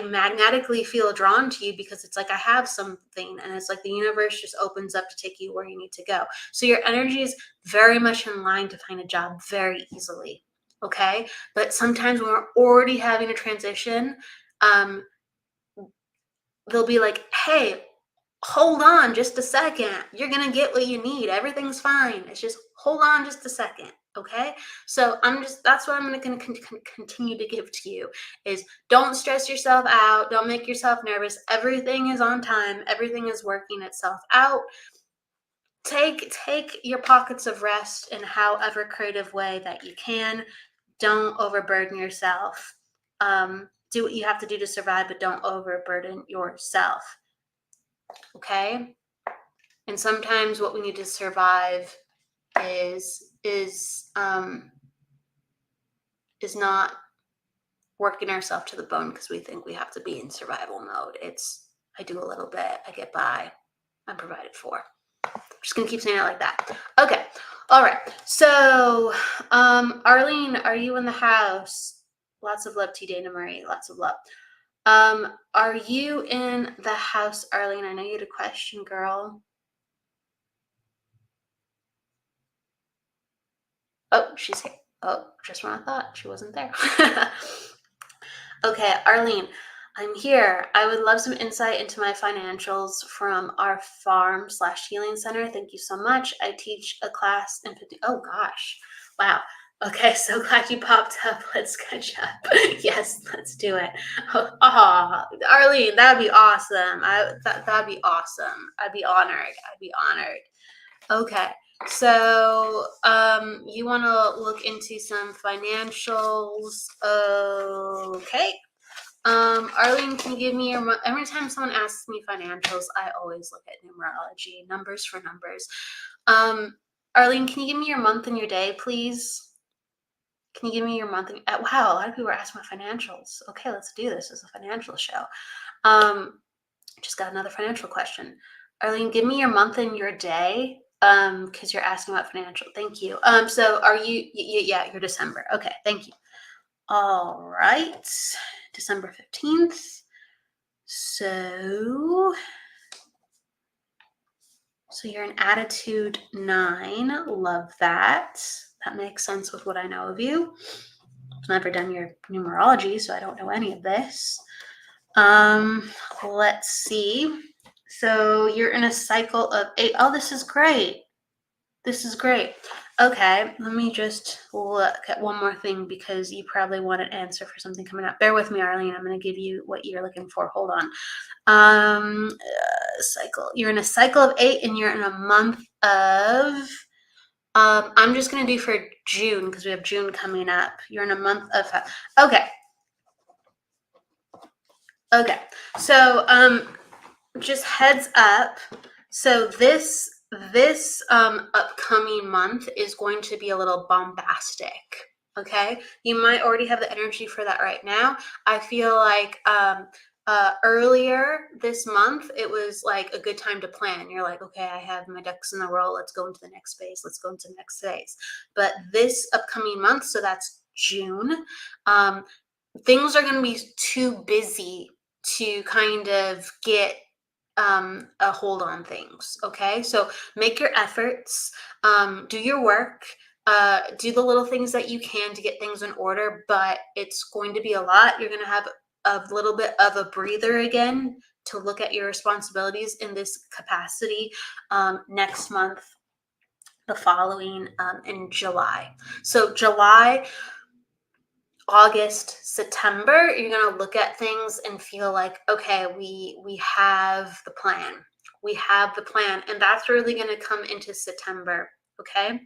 magnetically feel drawn to you because it's like I have something, and it's like the universe just opens up to take you where you need to go. So your energy is very much in line to find a job very easily. Okay. But sometimes when we're already having a transition, they'll be like, hey, hold on just a second. You're going to get what you need. Everything's fine. It's just hold on just a second. Okay. So that's what I'm going to continue to give to you is don't stress yourself out. Don't make yourself nervous. Everything is on time. Everything is working itself out. Take your pockets of rest in however creative way that you can. Don't overburden yourself. Do what you have to do to survive, but don't overburden yourself. Okay? And sometimes what we need to survive is not working ourselves to the bone because we think we have to be in survival mode. It's I do a little bit, I get by, I'm provided for. I'm just gonna keep saying it like that. Okay. All right. So Arlene, are you in the house? Lots of love to you, Dana Marie. Lots of love. Are you in the house, Arlene? I know you had a question, girl. Oh, she's here. Oh, just when I thought she wasn't there. Okay, Arlene, I'm here. I would love some insight into my financials from our farm/healing center. Thank you so much. I teach a class in 50. Oh gosh. Wow. Okay, so glad you popped up. Let's catch up. Yes, let's do it. Oh, Arlene, that'd be awesome. That'd be awesome. I'd be honored. I'd be honored. Okay. So, you want to look into some financials. Okay. Arlene, can you give me your every time someone asks me financials, I always look at numerology, numbers for numbers. Arlene, can you give me your month and your day, please? Can you give me your month and wow, a lot of people are asking my financials. Okay, let's do this as a financial show. Just got another financial question. Arlene, give me your month and your day. Because you're asking about financial. Thank you. So are you yeah, you're December. Okay, thank you. All right. December 15th. So you're an attitude 9. Love that. That makes sense with what I know of you. I've never done your numerology, so I don't know any of this. Let's see. So you're in a cycle of 8. Oh, this is great. This is great. Okay, let me just look at one more thing because you probably want an answer for something coming up. Bear with me, Arlene. I'm going to give you what you're looking for. Hold on. Cycle. You're in a cycle of 8 and you're in a month of I'm just going to do for June because we have June coming up. You're in a month of okay. Okay. So just heads up. So this upcoming month is going to be a little bombastic. Okay, you might already have the energy for that right now. I feel like earlier this month it was like a good time to plan. You're like, okay, I have my ducks in the row. Let's go into the next phase. Let's go into the next phase. But this upcoming month, so that's June, things are going to be too busy to kind of get a hold on things. Okay, so make your efforts, do your work, do the little things that you can to get things in order, but it's going to be a lot. You're going to have a little bit of a breather again to look at your responsibilities in this capacity next month, the following in July. So July, August, September, you're going to look at things and feel like, okay, we have the plan. We have the plan. And that's really going to come into September. Okay.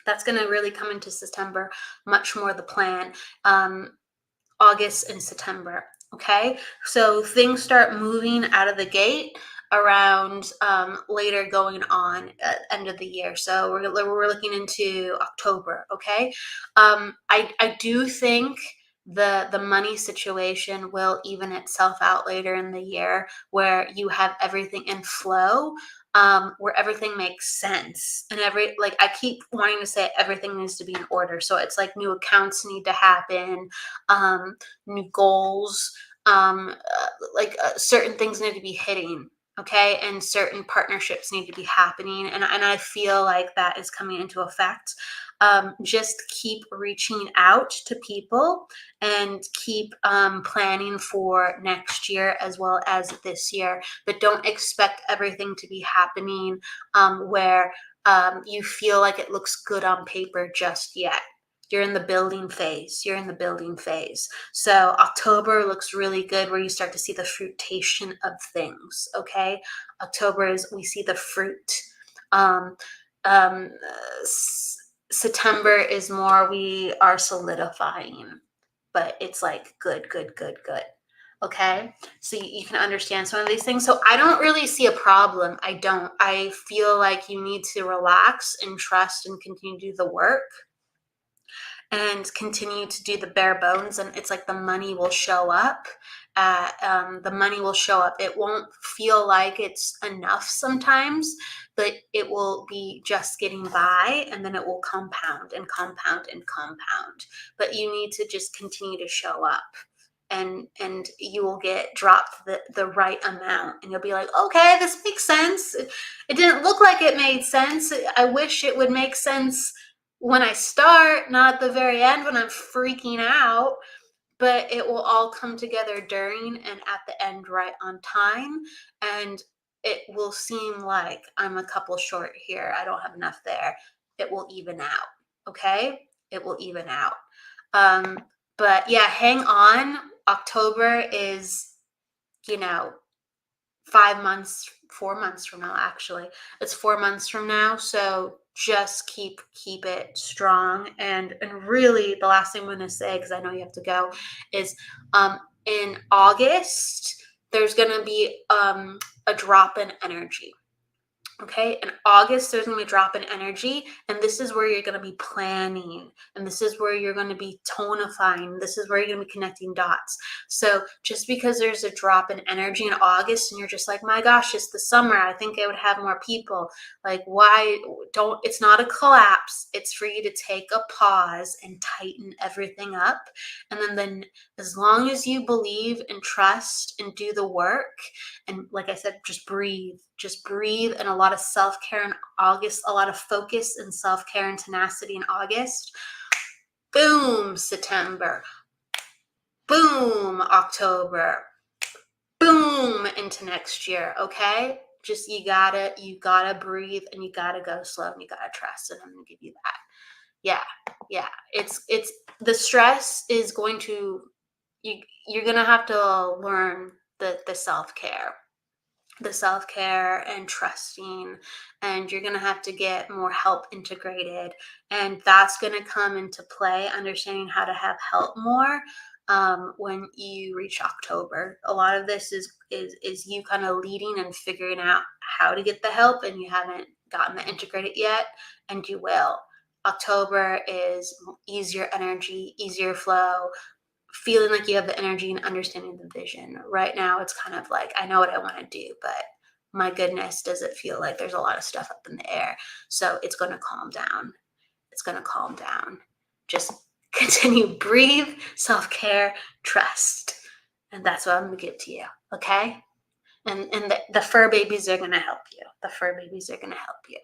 That's going to really come into September, much more the plan. August and September. Okay. So things start moving out of the gate around later going on at end of the year. So we're looking into October. Okay. I do think the money situation will even itself out later in the year where you have everything in flow, where everything makes sense and like I keep wanting to say everything needs to be in order. So it's like new accounts need to happen, new goals, certain things need to be hitting. Okay, and certain partnerships need to be happening, and I feel like that is coming into effect. Just keep reaching out to people and keep planning for next year as well as this year, but don't expect everything to be happening where you feel like it looks good on paper just yet. You're in the building phase. You're in the building phase. So October looks really good where you start to see the fruitation of things. Okay. October is we see the fruit. September is more we are solidifying, but it's like good. Okay. So you can understand some of these things. So I don't really see a problem. I don't. I feel like you need to relax and trust and continue to do the work and continue to do the bare bones, and it's like the money will show up. The money will show up. It won't feel like it's enough sometimes, but it will be just getting by, and then it will compound and compound and compound. But you need to just continue to show up and you will get dropped the right amount, and you'll be like, okay, this makes sense. It didn't look like it made sense. I wish it would make sense when I start, not at the very end when I'm freaking out, but it will all come together during and at the end right on time. And it will seem like I'm a couple short here. I don't have enough there. It will even out. Okay. It will even out. But yeah, hang on. October is, 5 months, 4 months from now, actually. It's 4 months from now. So just keep it strong. And really the last thing I'm gonna say, because I know you have to go, is in August, there's gonna be a drop in energy. Okay, in August, there's going to be a drop in energy, and this is where you're going to be planning, and this is where you're going to be tonifying. This is where you're going to be connecting dots. So just because there's a drop in energy in August, and you're just like, my gosh, it's the summer. I think I would have more people. Like, why don't, it's not a collapse. It's for you to take a pause and tighten everything up. And then as long as you believe and trust and do the work, and like I said, just breathe, and a lot of self-care in August, a lot of focus and self-care and tenacity in August. Boom, September. Boom, October. Boom, into next year. Okay, just you gotta breathe, and you gotta go slow, and you gotta trust, and I'm gonna give you that. Yeah, it's the stress is going to, you're gonna have to learn the self-care and trusting, and you're going to have to get more help integrated, and that's going to come into play, understanding how to have help more when you reach October. A lot of this is you kind of leading and figuring out how to get the help, and you haven't gotten the integrated yet, and you will. October is easier energy, easier flow, feeling like you have the energy and understanding the vision. Right now, it's kind of like, I know what I want to do, but my goodness, does it feel like there's a lot of stuff up in the air? So it's going to calm down. It's going to calm down. Just continue, breathe, self-care, trust. And that's what I'm going to give to you. Okay. And the fur babies are going to help you. The fur babies are going to help you.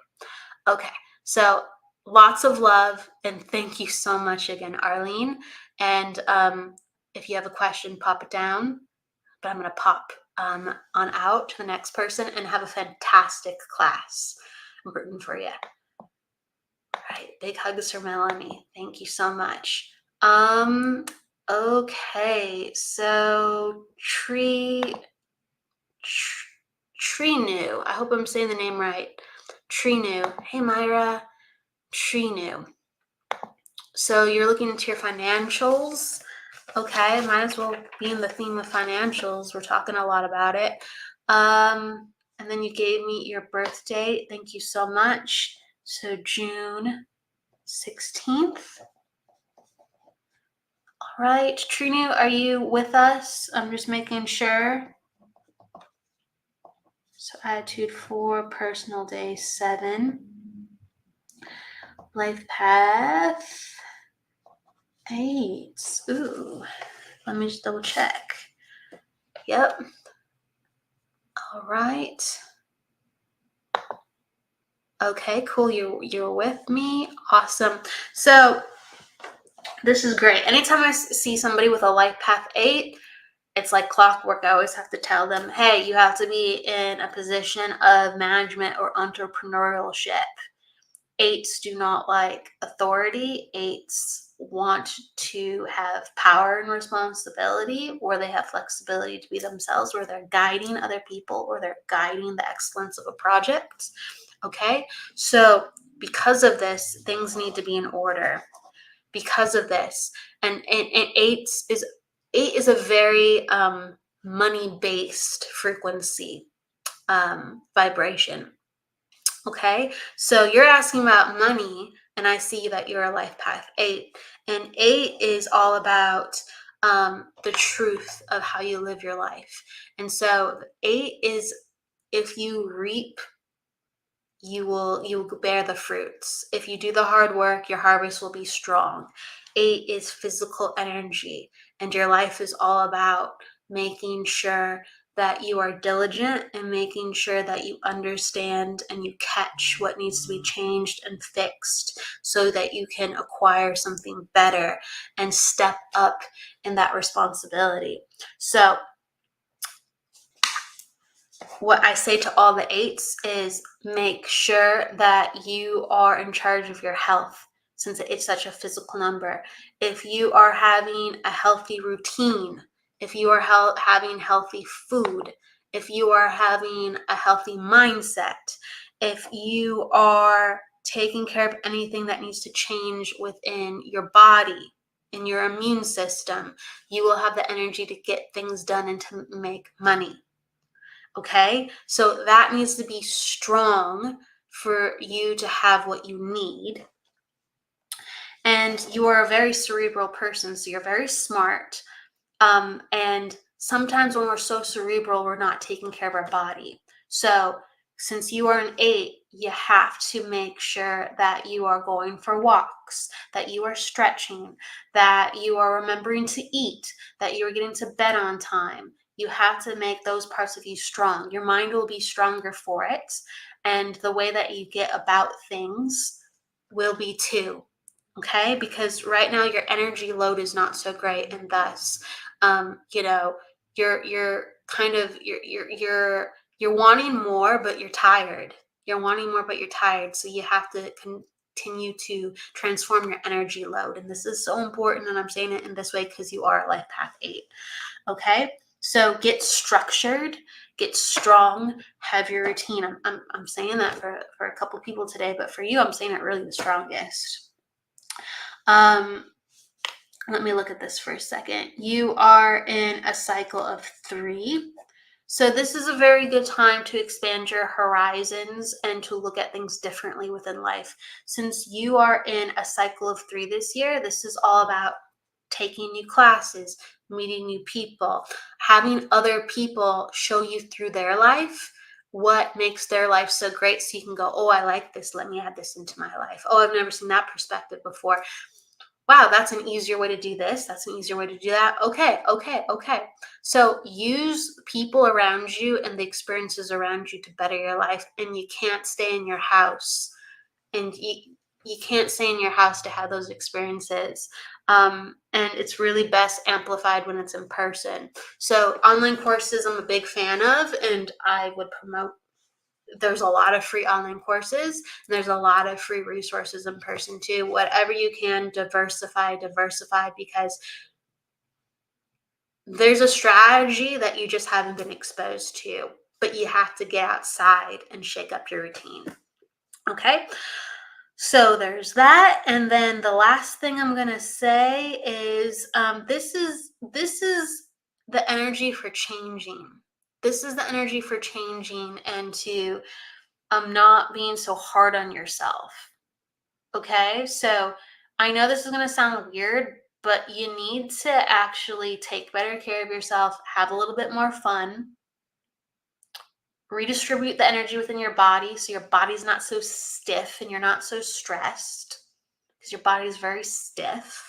Okay. So lots of love, and thank you so much again, Arlene. And if you have a question, pop it down. But I'm going to pop on out to the next person, and have a fantastic class. I'm rooting for you. All right. Big hugs from Melanie. Thank you so much. Okay. So Trinu. I hope I'm saying the name right. Trinu. Hey, Myra. Trinu. So you're looking into your financials. Okay, might as well be in the theme of financials. We're talking a lot about it. And then you gave me your birth date. Thank you so much. So June 16th. All right, Trinu, are you with us? I'm just making sure. So attitude 4, personal day 7. Life path 8. Ooh, let me just double check. Yep. All right. Okay, cool. You're with me. Awesome. So this is great. Anytime I see somebody with a life path 8, it's like clockwork. I always have to tell them, hey, you have to be in a position of management or entrepreneurship. 8s do not like authority. 8s want to have power and responsibility, or they have flexibility to be themselves, or they're guiding other people, or they're guiding the excellence of a project. Okay, so because of this, things need to be in order. Because of this, and 8 is a very money-based frequency, vibration. Okay, so you're asking about money, and I see that you're a life path 8, and 8 is all about the truth of how you live your life. And so 8 is, if you reap, you will bear the fruits. If you do the hard work, your harvest will be strong. 8 is physical energy. And your life is all about making sure that you are diligent and making sure that you understand and you catch what needs to be changed and fixed so that you can acquire something better and step up in that responsibility. So what I say to all the eights is make sure that you are in charge of your health, since it's such a physical number. If you are having a healthy routine, if you are having healthy food, if you are having a healthy mindset, if you are taking care of anything that needs to change within your body, in your immune system, you will have the energy to get things done and to make money. Okay, so that needs to be strong for you to have what you need. And you are a very cerebral person, so you're very smart. And sometimes when we're so cerebral, we're not taking care of our body. So since you are an 8, you have to make sure that you are going for walks, that you are stretching, that you are remembering to eat, that you are getting to bed on time. You have to make those parts of you strong. Your mind will be stronger for it. And the way that you get about things will be too. Okay, because right now your energy load is not so great, and thus you're kind of you're wanting more, but you're tired. You're wanting more, but you're tired. So you have to continue to transform your energy load. And this is so important. And I'm saying it in this way because you are a life path 8. Okay. So get structured, get strong, have your routine. I'm saying that for a couple people today, but for you, I'm saying it really the strongest. Let me look at this for a second. You are in a cycle of 3. So this is a very good time to expand your horizons and to look at things differently within life. Since you are in a cycle of 3 this year, this is all about taking new classes, meeting new people, having other people show you through their life what makes their life so great, so you can go, oh, I like this. Let me add this into my life. Oh, I've never seen that perspective before. Wow, that's an easier way to do this. That's an easier way to do that. Okay. So use people around you and the experiences around you to better your life. And you can't stay in your house. And you can't stay in your house to have those experiences. And it's really best amplified when it's in person. So online courses I'm a big fan of, and I would promote. There's a lot of free online courses, and there's a lot of free resources in person too. Whatever you can, diversify, because there's a strategy that you just haven't been exposed to, but you have to get outside and shake up your routine. Okay, so there's that. And then the last thing I'm going to say is this is the energy for changing. This is the energy for changing and to not being so hard on yourself. Okay, so I know this is going to sound weird, but you need to actually take better care of yourself, have a little bit more fun, redistribute the energy within your body so your body's not so stiff and you're not so stressed, because your body is very stiff.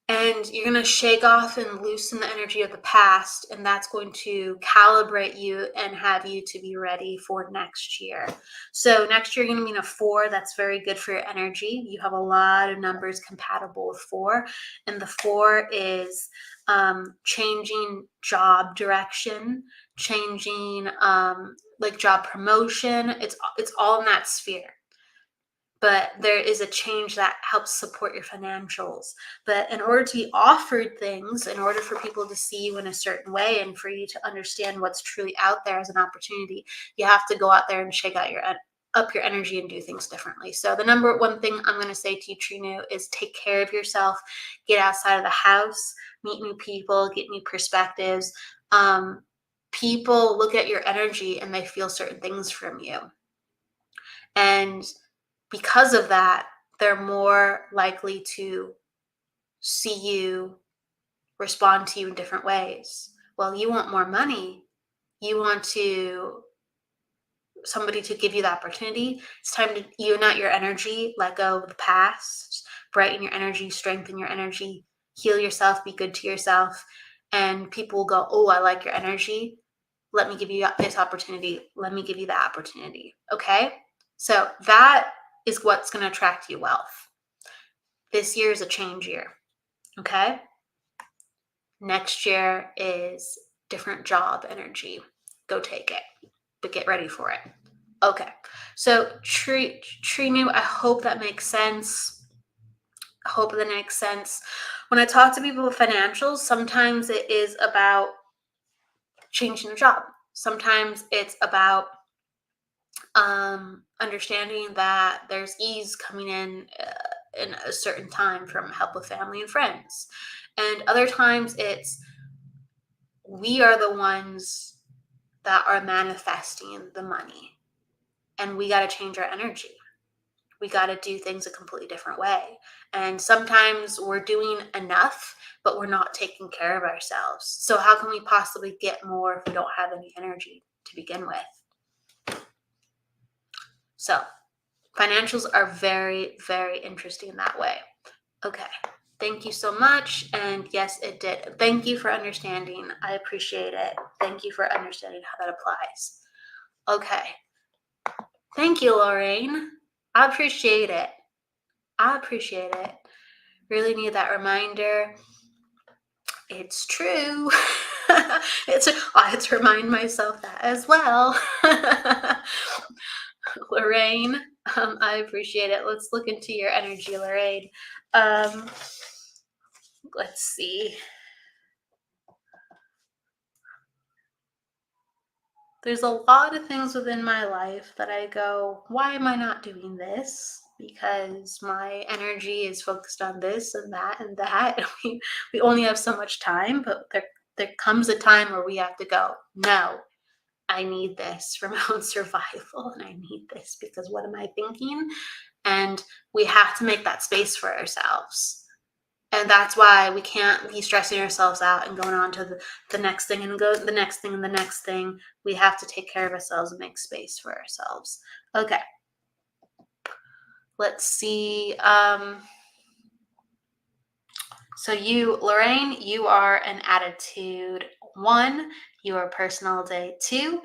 And you're going to shake off and loosen the energy of the past, and that's going to calibrate you and have you to be ready for next year. So next year you're going to be in a 4. That's very good for your energy. You have a lot of numbers compatible with 4, and the 4 is changing job direction, changing like job promotion. It's all in that sphere. But there is a change that helps support your financials. But in order to be offered things, in order for people to see you in a certain way and for you to understand what's truly out there as an opportunity, you have to go out there and shake out up your energy and do things differently. So the number one thing I'm going to say to you, Trinu, is take care of yourself, get outside of the house, meet new people, get new perspectives. People look at your energy and they feel certain things from you. And because of that, they're more likely to see you, respond to you in different ways. Well, you want more money. You want somebody to give you the opportunity. It's time to unite your energy, let go of the past, brighten your energy, strengthen your energy, heal yourself, be good to yourself, and people will go, oh, I like your energy. Let me give you this opportunity. Let me give you that opportunity. Okay? So that is what's going to attract you wealth. This year is a change year. Okay? Next year is different job energy. Go take it, but get ready for it. Okay. So Trinu, I hope that makes sense. I hope that makes sense. When I talk to people with financials, sometimes it is about changing a job. Sometimes it's about understanding that there's ease coming in a certain time from help with family and friends. And other times it's we are the ones that are manifesting the money, and we got to change our energy. We got to do things a completely different way. And sometimes we're doing enough, but we're not taking care of ourselves. So how can we possibly get more if we don't have any energy to begin with? So financials are very, very interesting in that way. Okay. Thank you so much. And yes, it did. Thank you for understanding. I appreciate it. Thank you for understanding how that applies. Okay. Thank you, Lorraine. I appreciate it. I appreciate it. Really need that reminder. It's true. I had to remind myself that as well. Lorraine, I appreciate it. Let's look into your energy, Lorraine. Let's see. There's a lot of things within my life that I go, why am I not doing this? Because my energy is focused on this and that and that. We only have so much time, but there comes a time where we have to go, no, I need this for my own survival, and I need this because what am I thinking? And we have to make that space for ourselves. And that's why we can't be stressing ourselves out and going on to the next thing and go the next thing and the next thing. We have to take care of ourselves and make space for ourselves. Okay. Let's see. So you, Lorraine, you are an attitude 1. You are personal day 2.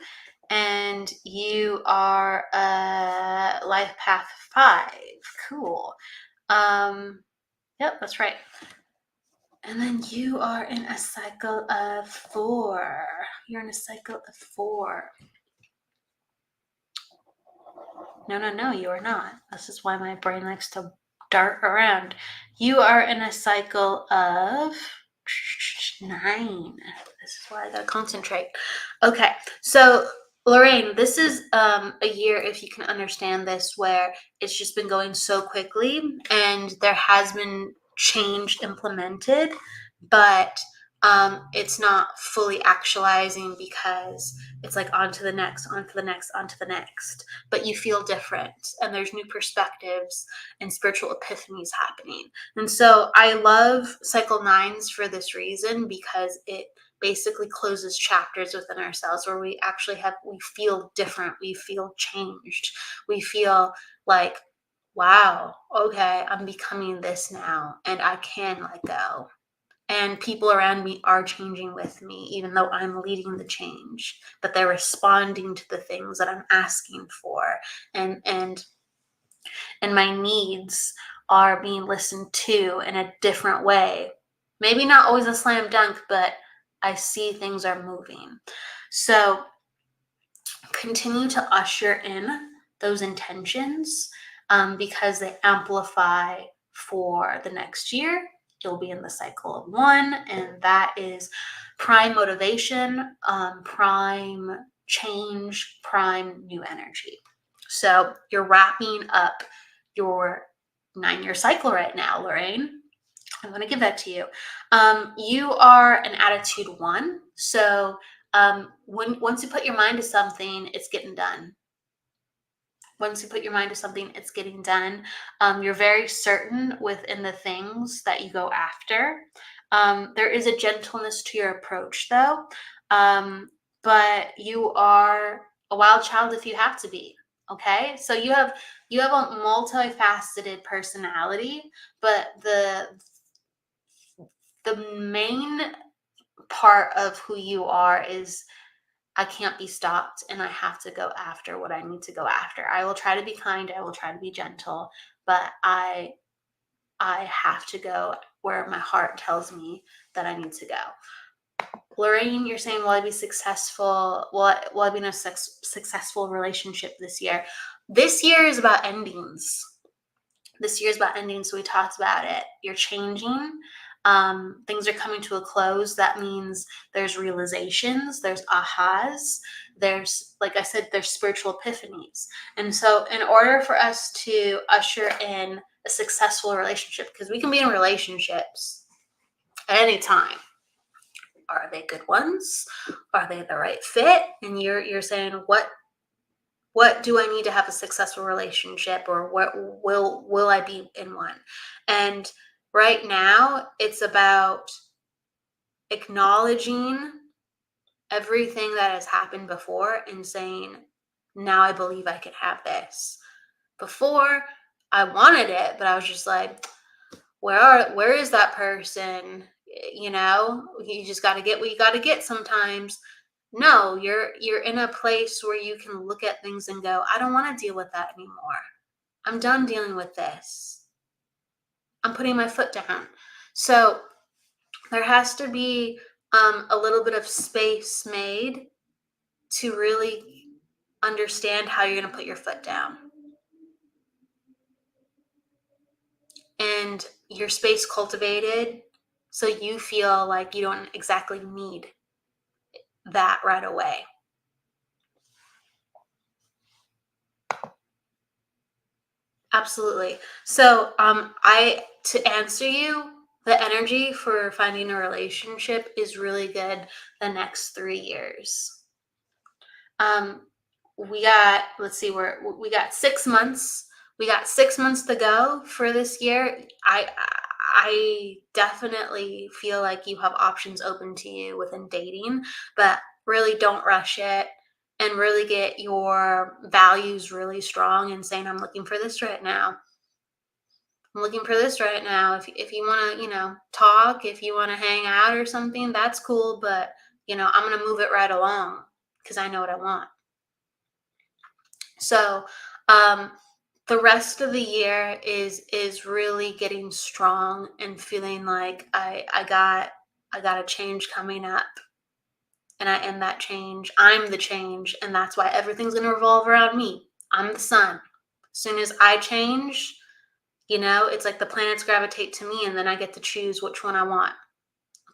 And you are a life path 5. Cool. Yep, that's right. And then you are in a cycle of 4. You're in a cycle of 4. No, you are not. This is why my brain likes to dart around. You are in a cycle of 9. This is why I gotta concentrate. Okay, so Lorraine, this is a year, if you can understand this, where it's just been going so quickly and there has been change implemented, but it's not fully actualizing because it's like on to the next, on to the next, on to the next. But you feel different and there's new perspectives and spiritual epiphanies happening. And so I love cycle 9s for this reason, because it basically closes chapters within ourselves where we feel different, we feel changed, we feel like, wow, okay, I'm becoming this now and I can let go. And people around me are changing with me, even though I'm leading the change, but they're responding to the things that I'm asking for. And my needs are being listened to in a different way. Maybe not always a slam dunk, but I see things are moving. So continue to usher in those intentions because they amplify for the next year. You'll be in the cycle of 1, and that is prime motivation, prime change, prime new energy. So you're wrapping up your 9-year cycle right now, Lorraine. I'm going to give that to you. You are an attitude 1. So once you put your mind to something, it's getting done. Once you put your mind to something, it's getting done. You're very certain within the things that you go after. There is a gentleness to your approach, though. But you are a wild child if you have to be. Okay, so you have a multifaceted personality, but the the main part of who you are is I can't be stopped and I have to go after what I need to go after. I will try to be kind, I will try to be gentle, but I have to go where my heart tells me that I need to go. Lorraine, you're saying, will I be successful? Will I be in a successful relationship this year? This year is about endings. This year is about endings. So we talked about it. You're changing. Things are coming to a close. That means there's realizations, there's ahas, there's, like I said, there's spiritual epiphanies. And so in order for us to usher in a successful relationship, because we can be in relationships at any time. Are they good ones? Are they the right fit? And you're saying, what do I need to have a successful relationship, or what will I be in one? And right now it's about acknowledging everything that has happened before and saying, now I believe I can have this. Before I wanted it, but I was just like, where is that person? You just got to get what you got to get sometimes. No, you're in a place where you can look at things and go, I don't want to deal with that anymore. I'm done dealing with this. I'm putting my foot down. So there has to be a little bit of space made to really understand how you're going to put your foot down. And your space cultivated so you feel like you don't exactly need that right away. Absolutely. So to answer you, the energy for finding a relationship is really good the next 3 years. We got, let's see, we got 6 months. We got 6 months to go for this year. I definitely feel like you have options open to you within dating, but really don't rush it, and really get your values really strong and saying, I'm looking for this right now. I'm looking for this right now. If you want to, talk, if you want to hang out or something, that's cool, but I'm going to move it right along because I know what I want. So, the rest of the year is really getting strong and feeling like I got a change coming up, and I am that change. I'm the change, and that's why everything's going to revolve around me. I'm the sun. As soon as I change, it's like the planets gravitate to me, and then I get to choose which one I want.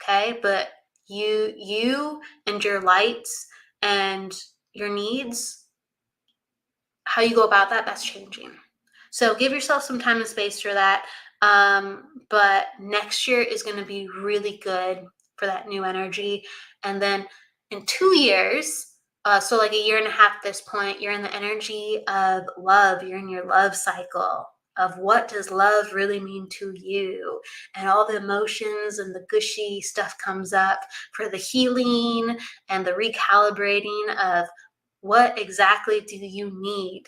Okay, but you and your lights and your needs, how you go about that's changing. So give yourself some time and space for that. But next year is going to be really good for that new energy. And then in 2 years, so like a year and a half at this point, you're in the energy of love. You're in your love cycle of what does love really mean to you, and all the emotions and the gushy stuff comes up for the healing and the recalibrating of what exactly do you need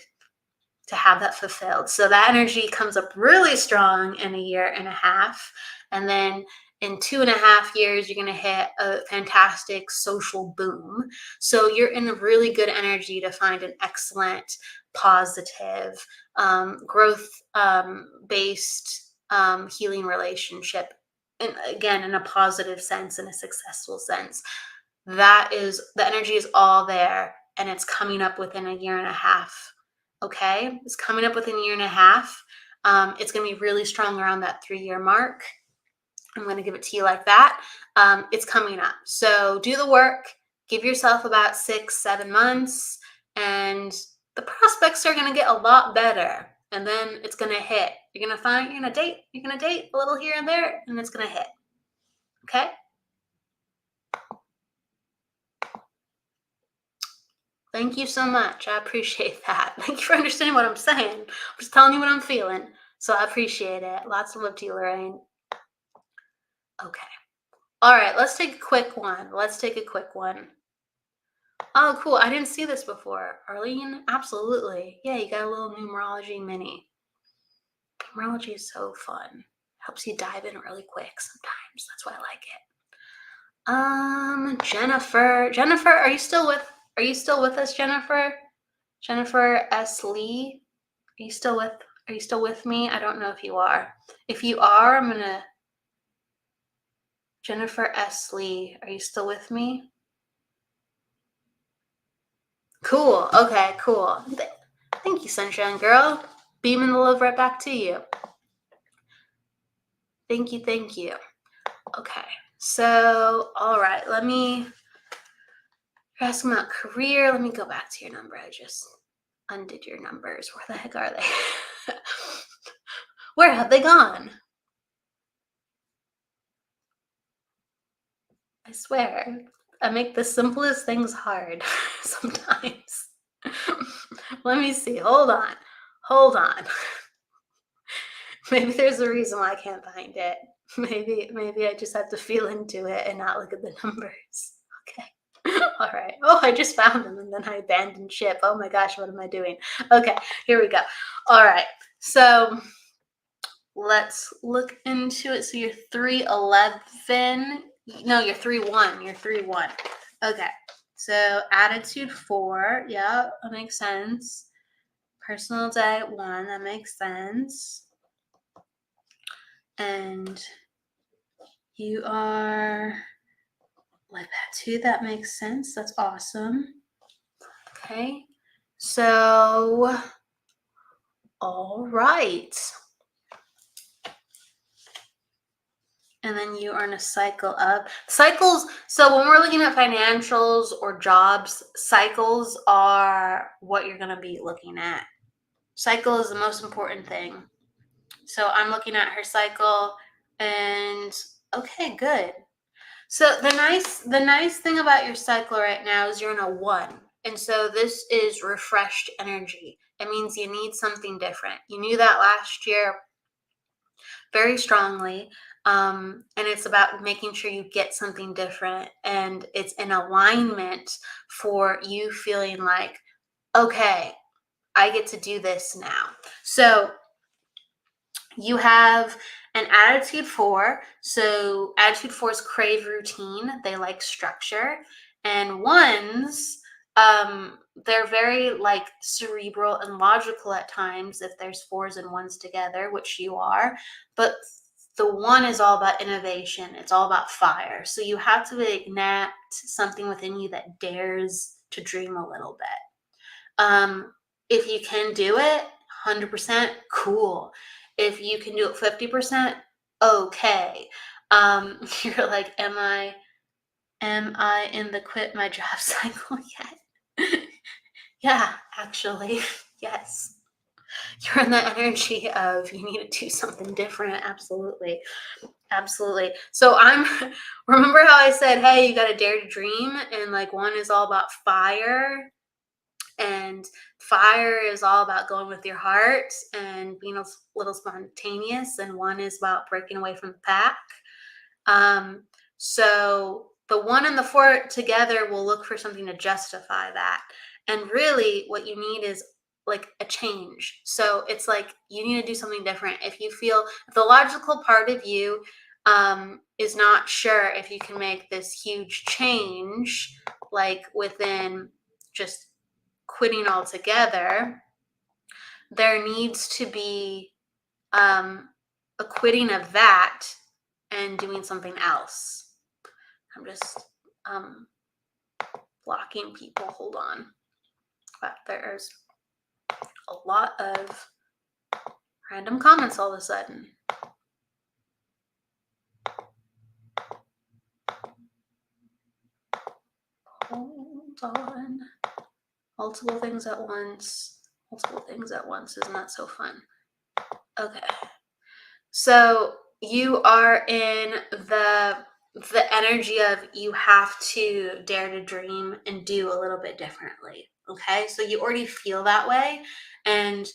to have that fulfilled. So that energy comes up really strong in a year and a half. And then in 2.5 years, you're going to hit a fantastic social boom. So you're in a really good energy to find an excellent, positive, growth based healing relationship. And again, in a positive sense, in a successful sense. The energy is all there, and it's coming up within a year and a half. Okay, it's coming up within a year and a half. It's going to be really strong around that 3-year mark. I'm going to give it to you like that. It's coming up. So do the work. Give yourself about 6-7 months, and the prospects are going to get a lot better. And then it's going to hit. You're going to date a little here and there, and it's going to hit. Okay. Thank you so much. I appreciate that. Thank you for understanding what I'm saying. I'm just telling you what I'm feeling. So I appreciate it. Lots of love to you, Lorraine. Okay. All right. Let's take a quick one. Oh, cool. I didn't see this before. Arlene, absolutely. Yeah, you got a little numerology mini. Numerology is so fun. Helps you dive in really quick sometimes. That's why I like it. Jennifer, are you still with us, Jennifer? Jennifer S. Lee? Are you still with me? I don't know if you are. If you are, I'm gonna Jennifer S. Lee, are you still with me? Cool. Okay, cool. Thank you, Sunshine Girl. Beaming the love right back to you. Thank you, thank you. Okay, so, all right, you're asking about career. Let me go back to your number. I just undid your numbers. Where the heck are they? Where have they gone? I swear, I make the simplest things hard sometimes. Let me see. Hold on. Maybe there's a reason why I can't find it. Maybe I just have to feel into it and not look at the numbers. Okay. All right. Oh, I just found them and then I abandoned ship. Oh my gosh, what am I doing? Okay, here we go. All right. So let's look into it. So you're 311. No, you're 3-1. You're 3-1. Okay. So attitude 4. Yeah, that makes sense. Personal diet 1. That makes sense. And you are like that too. That makes sense. That's awesome. Okay. So, all right. And then you are in a cycle of cycles. So when we're looking at financials or jobs, cycles are what you're going to be looking at. Cycle is the most important thing. So I'm looking at her cycle and okay, good. So the nice thing about your cycle right now is you're in a 1. And so this is refreshed energy. It means you need something different. You knew that last year very strongly. And it's about making sure you get something different. And it's in alignment for you feeling like, okay, I get to do this now. So you have an attitude 4. So attitude 4s crave routine. They like structure. And 1s, they're very like cerebral and logical at times if there's 4s and 1s together, which you are. But the 1 is all about innovation. It's all about fire. So you have to ignite something within you that dares to dream a little bit. If you can do it, 100%, cool. If you can do it 50%, okay. You're like, am I in the quit my job cycle yet? Yeah, actually, yes. You're in the energy of you need to do something different. Absolutely. So remember how I said, hey, you got to dare to dream, and like 1 is all about fire. And fire is all about going with your heart and being a little spontaneous, and 1 is about breaking away from the pack. So the 1 and the 4 together will look for something to justify that. And really what you need is like a change. So it's like you need to do something different. If the logical part of you is not sure if you can make this huge change, like within just quitting altogether, there needs to be a quitting of that and doing something else. I'm just blocking people. Hold on. But there's a lot of random comments all of a sudden. Hold on. Multiple things at once. Isn't that so fun? Okay. So you are in the energy of you have to dare to dream and do a little bit differently. Okay. So you already feel that way. And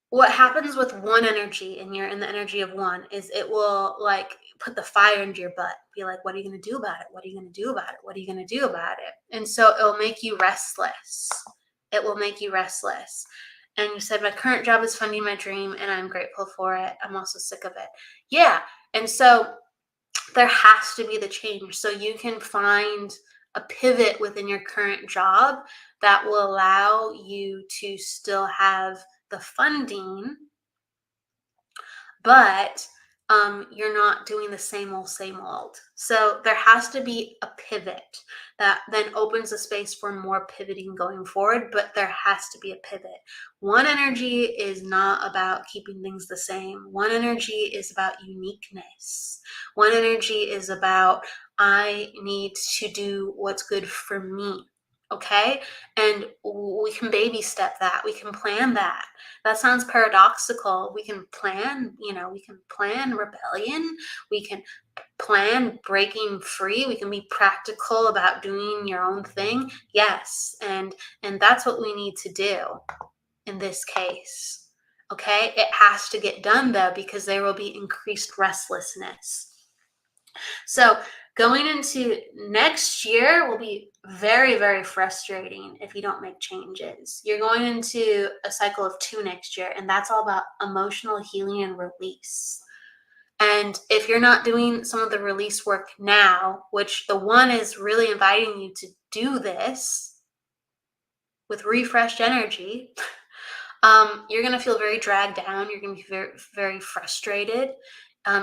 what happens with 1 energy and you're in the energy of 1 is it will like put the fire into your butt. Be like, what are you going to do about it? What are you going to do about it? What are you going to do about it? And so it'll make you restless. It will make you restless. and you said, my current job is funding my dream and I'm grateful for it. I'm also sick of it. Yeah. And so there has to be the change. So you can find a pivot within your current job that will allow you to still have the funding, but you're not doing the same old. So there has to be a pivot that then opens a space for more pivoting going forward, but there has to be a pivot. One energy is not about keeping things the same. One energy is about uniqueness. One energy is about, I need to do what's good for me. Okay. And we can baby step that. We can plan that. That sounds paradoxical. We can plan, we can plan rebellion. We can plan breaking free. We can be practical about doing your own thing. Yes. And that's what we need to do in this case. Okay. It has to get done though, because there will be increased restlessness. So going into next year will be very, very frustrating if you don't make changes. You're going into a cycle of 2 next year, and that's all about emotional healing and release. And if you're not doing some of the release work now, which the 1 is really inviting you to do this with refreshed energy, you're going to feel very dragged down. You're going to be very, very frustrated.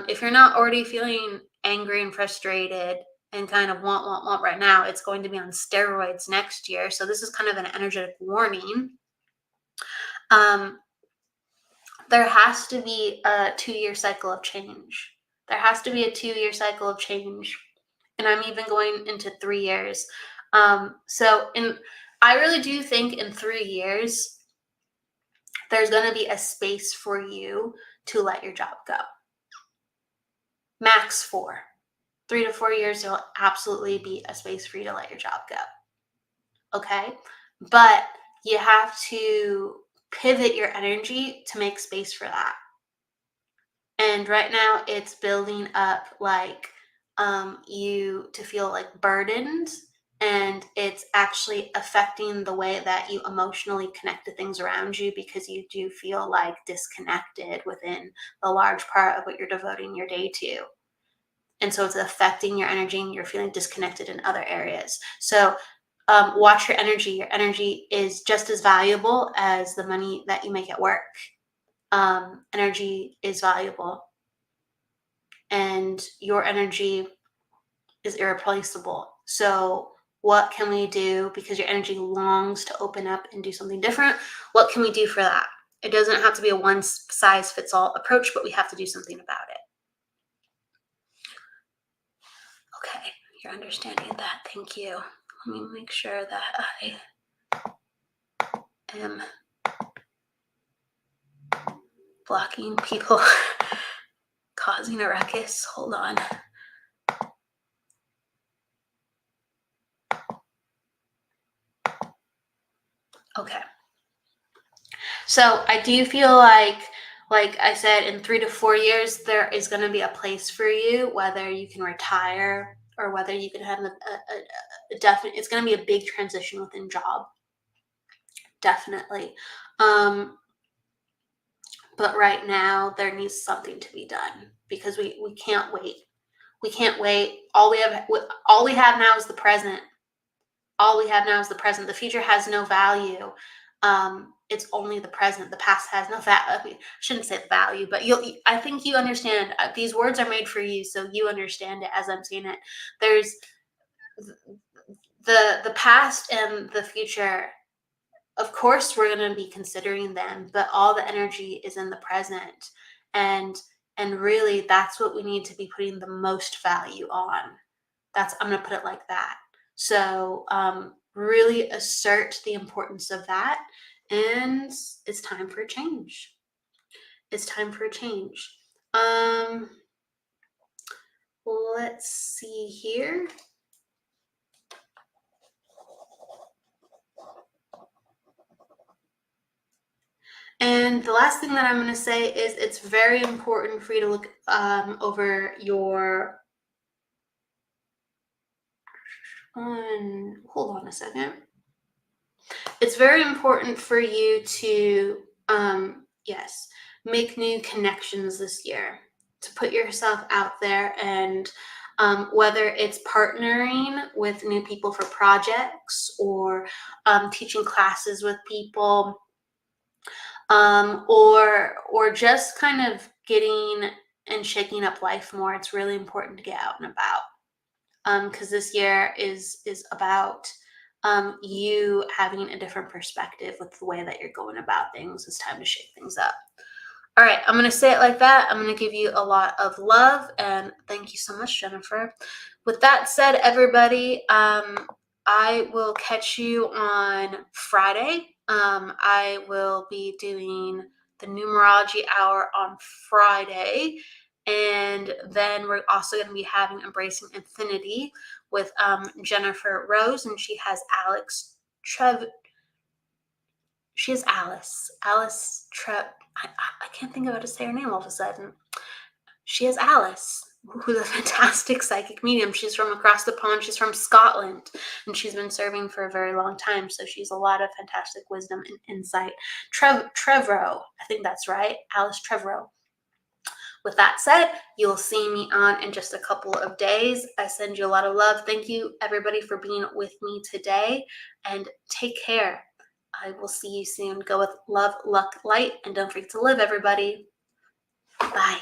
If you're not already feeling angry and frustrated and kind of want right now, it's going to be on steroids next year. So this is kind of an energetic warning. There has to be a 2-year cycle of change. There has to be a 2-year cycle of change. And I'm even going into 3 years. I really do think in 3 years, there's going to be a space for you to let your job go. Max 4. 3 to 4 years, there'll absolutely be a space for you to let your job go. Okay? But you have to pivot your energy to make space for that. And right now it's building up like you to feel like burdened, and it's actually affecting the way that you emotionally connect to things around you, because you do feel like disconnected within the large part of what you're devoting your day to. And so it's affecting your energy and you're feeling disconnected in other areas. So watch your energy. Your energy is just as valuable as the money that you make at work. Energy is valuable. And your energy is irreplaceable. So what can we do? Because your energy longs to open up and do something different. What can we do for that? It doesn't have to be a one-size-fits-all approach, but we have to do something about it. Okay, you're understanding that. Thank you. Let me make sure that I am blocking people causing a ruckus. Hold on. Okay. So I do feel like I said, in 3 to 4 years, there is going to be a place for you, whether you can retire or whether you can have a definite, it's going to be a big transition within job. Definitely. But right now there needs something to be done, because we can't wait. We can't wait. All we have now is the present. All we have now is the present. The future has no value. It's only the present. The past has no value. I shouldn't say value, but I think you understand. These words are made for you, so you understand it as I'm saying it. There's the past and the future. Of course, we're going to be considering them, but all the energy is in the present, and really, that's what we need to be putting the most value on. I'm going to put it like that. So really assert the importance of that, and it's time for a change. It's time for a change. Let's see here. And the last thing that I'm going to say is it's very important for you to look over your hold on a second. It's very important for you to Yes, make new connections this year, to put yourself out there, and whether it's partnering with new people for projects, or teaching classes with people, or just kind of getting and shaking up life more. It's really important to get out and about, because this year is about you having a different perspective with the way that you're going about things. It's time to shake things up. All right, I'm going to say it like that. I'm going to give you a lot of love, and thank you so much, Jennifer. With that said, everybody, I will catch you on Friday. I will be doing the numerology hour on Friday, and then we're also going to be having Embracing Infinity with Jennifer Rose, and she has Alice I can't think of how to say her name all of a sudden. She has Alice, who's a fantastic psychic medium. She's from across the pond. She's from Scotland, and she's been serving for a very long time. So she's a lot of fantastic wisdom and insight. Trevorrow, I think that's right. Alice Trevorrow. With that said, you'll see me on in just a couple of days. I send you a lot of love. Thank you, everybody, for being with me today, and take care. I will see you soon. Go with love, luck, light, and don't forget to live, everybody. Bye.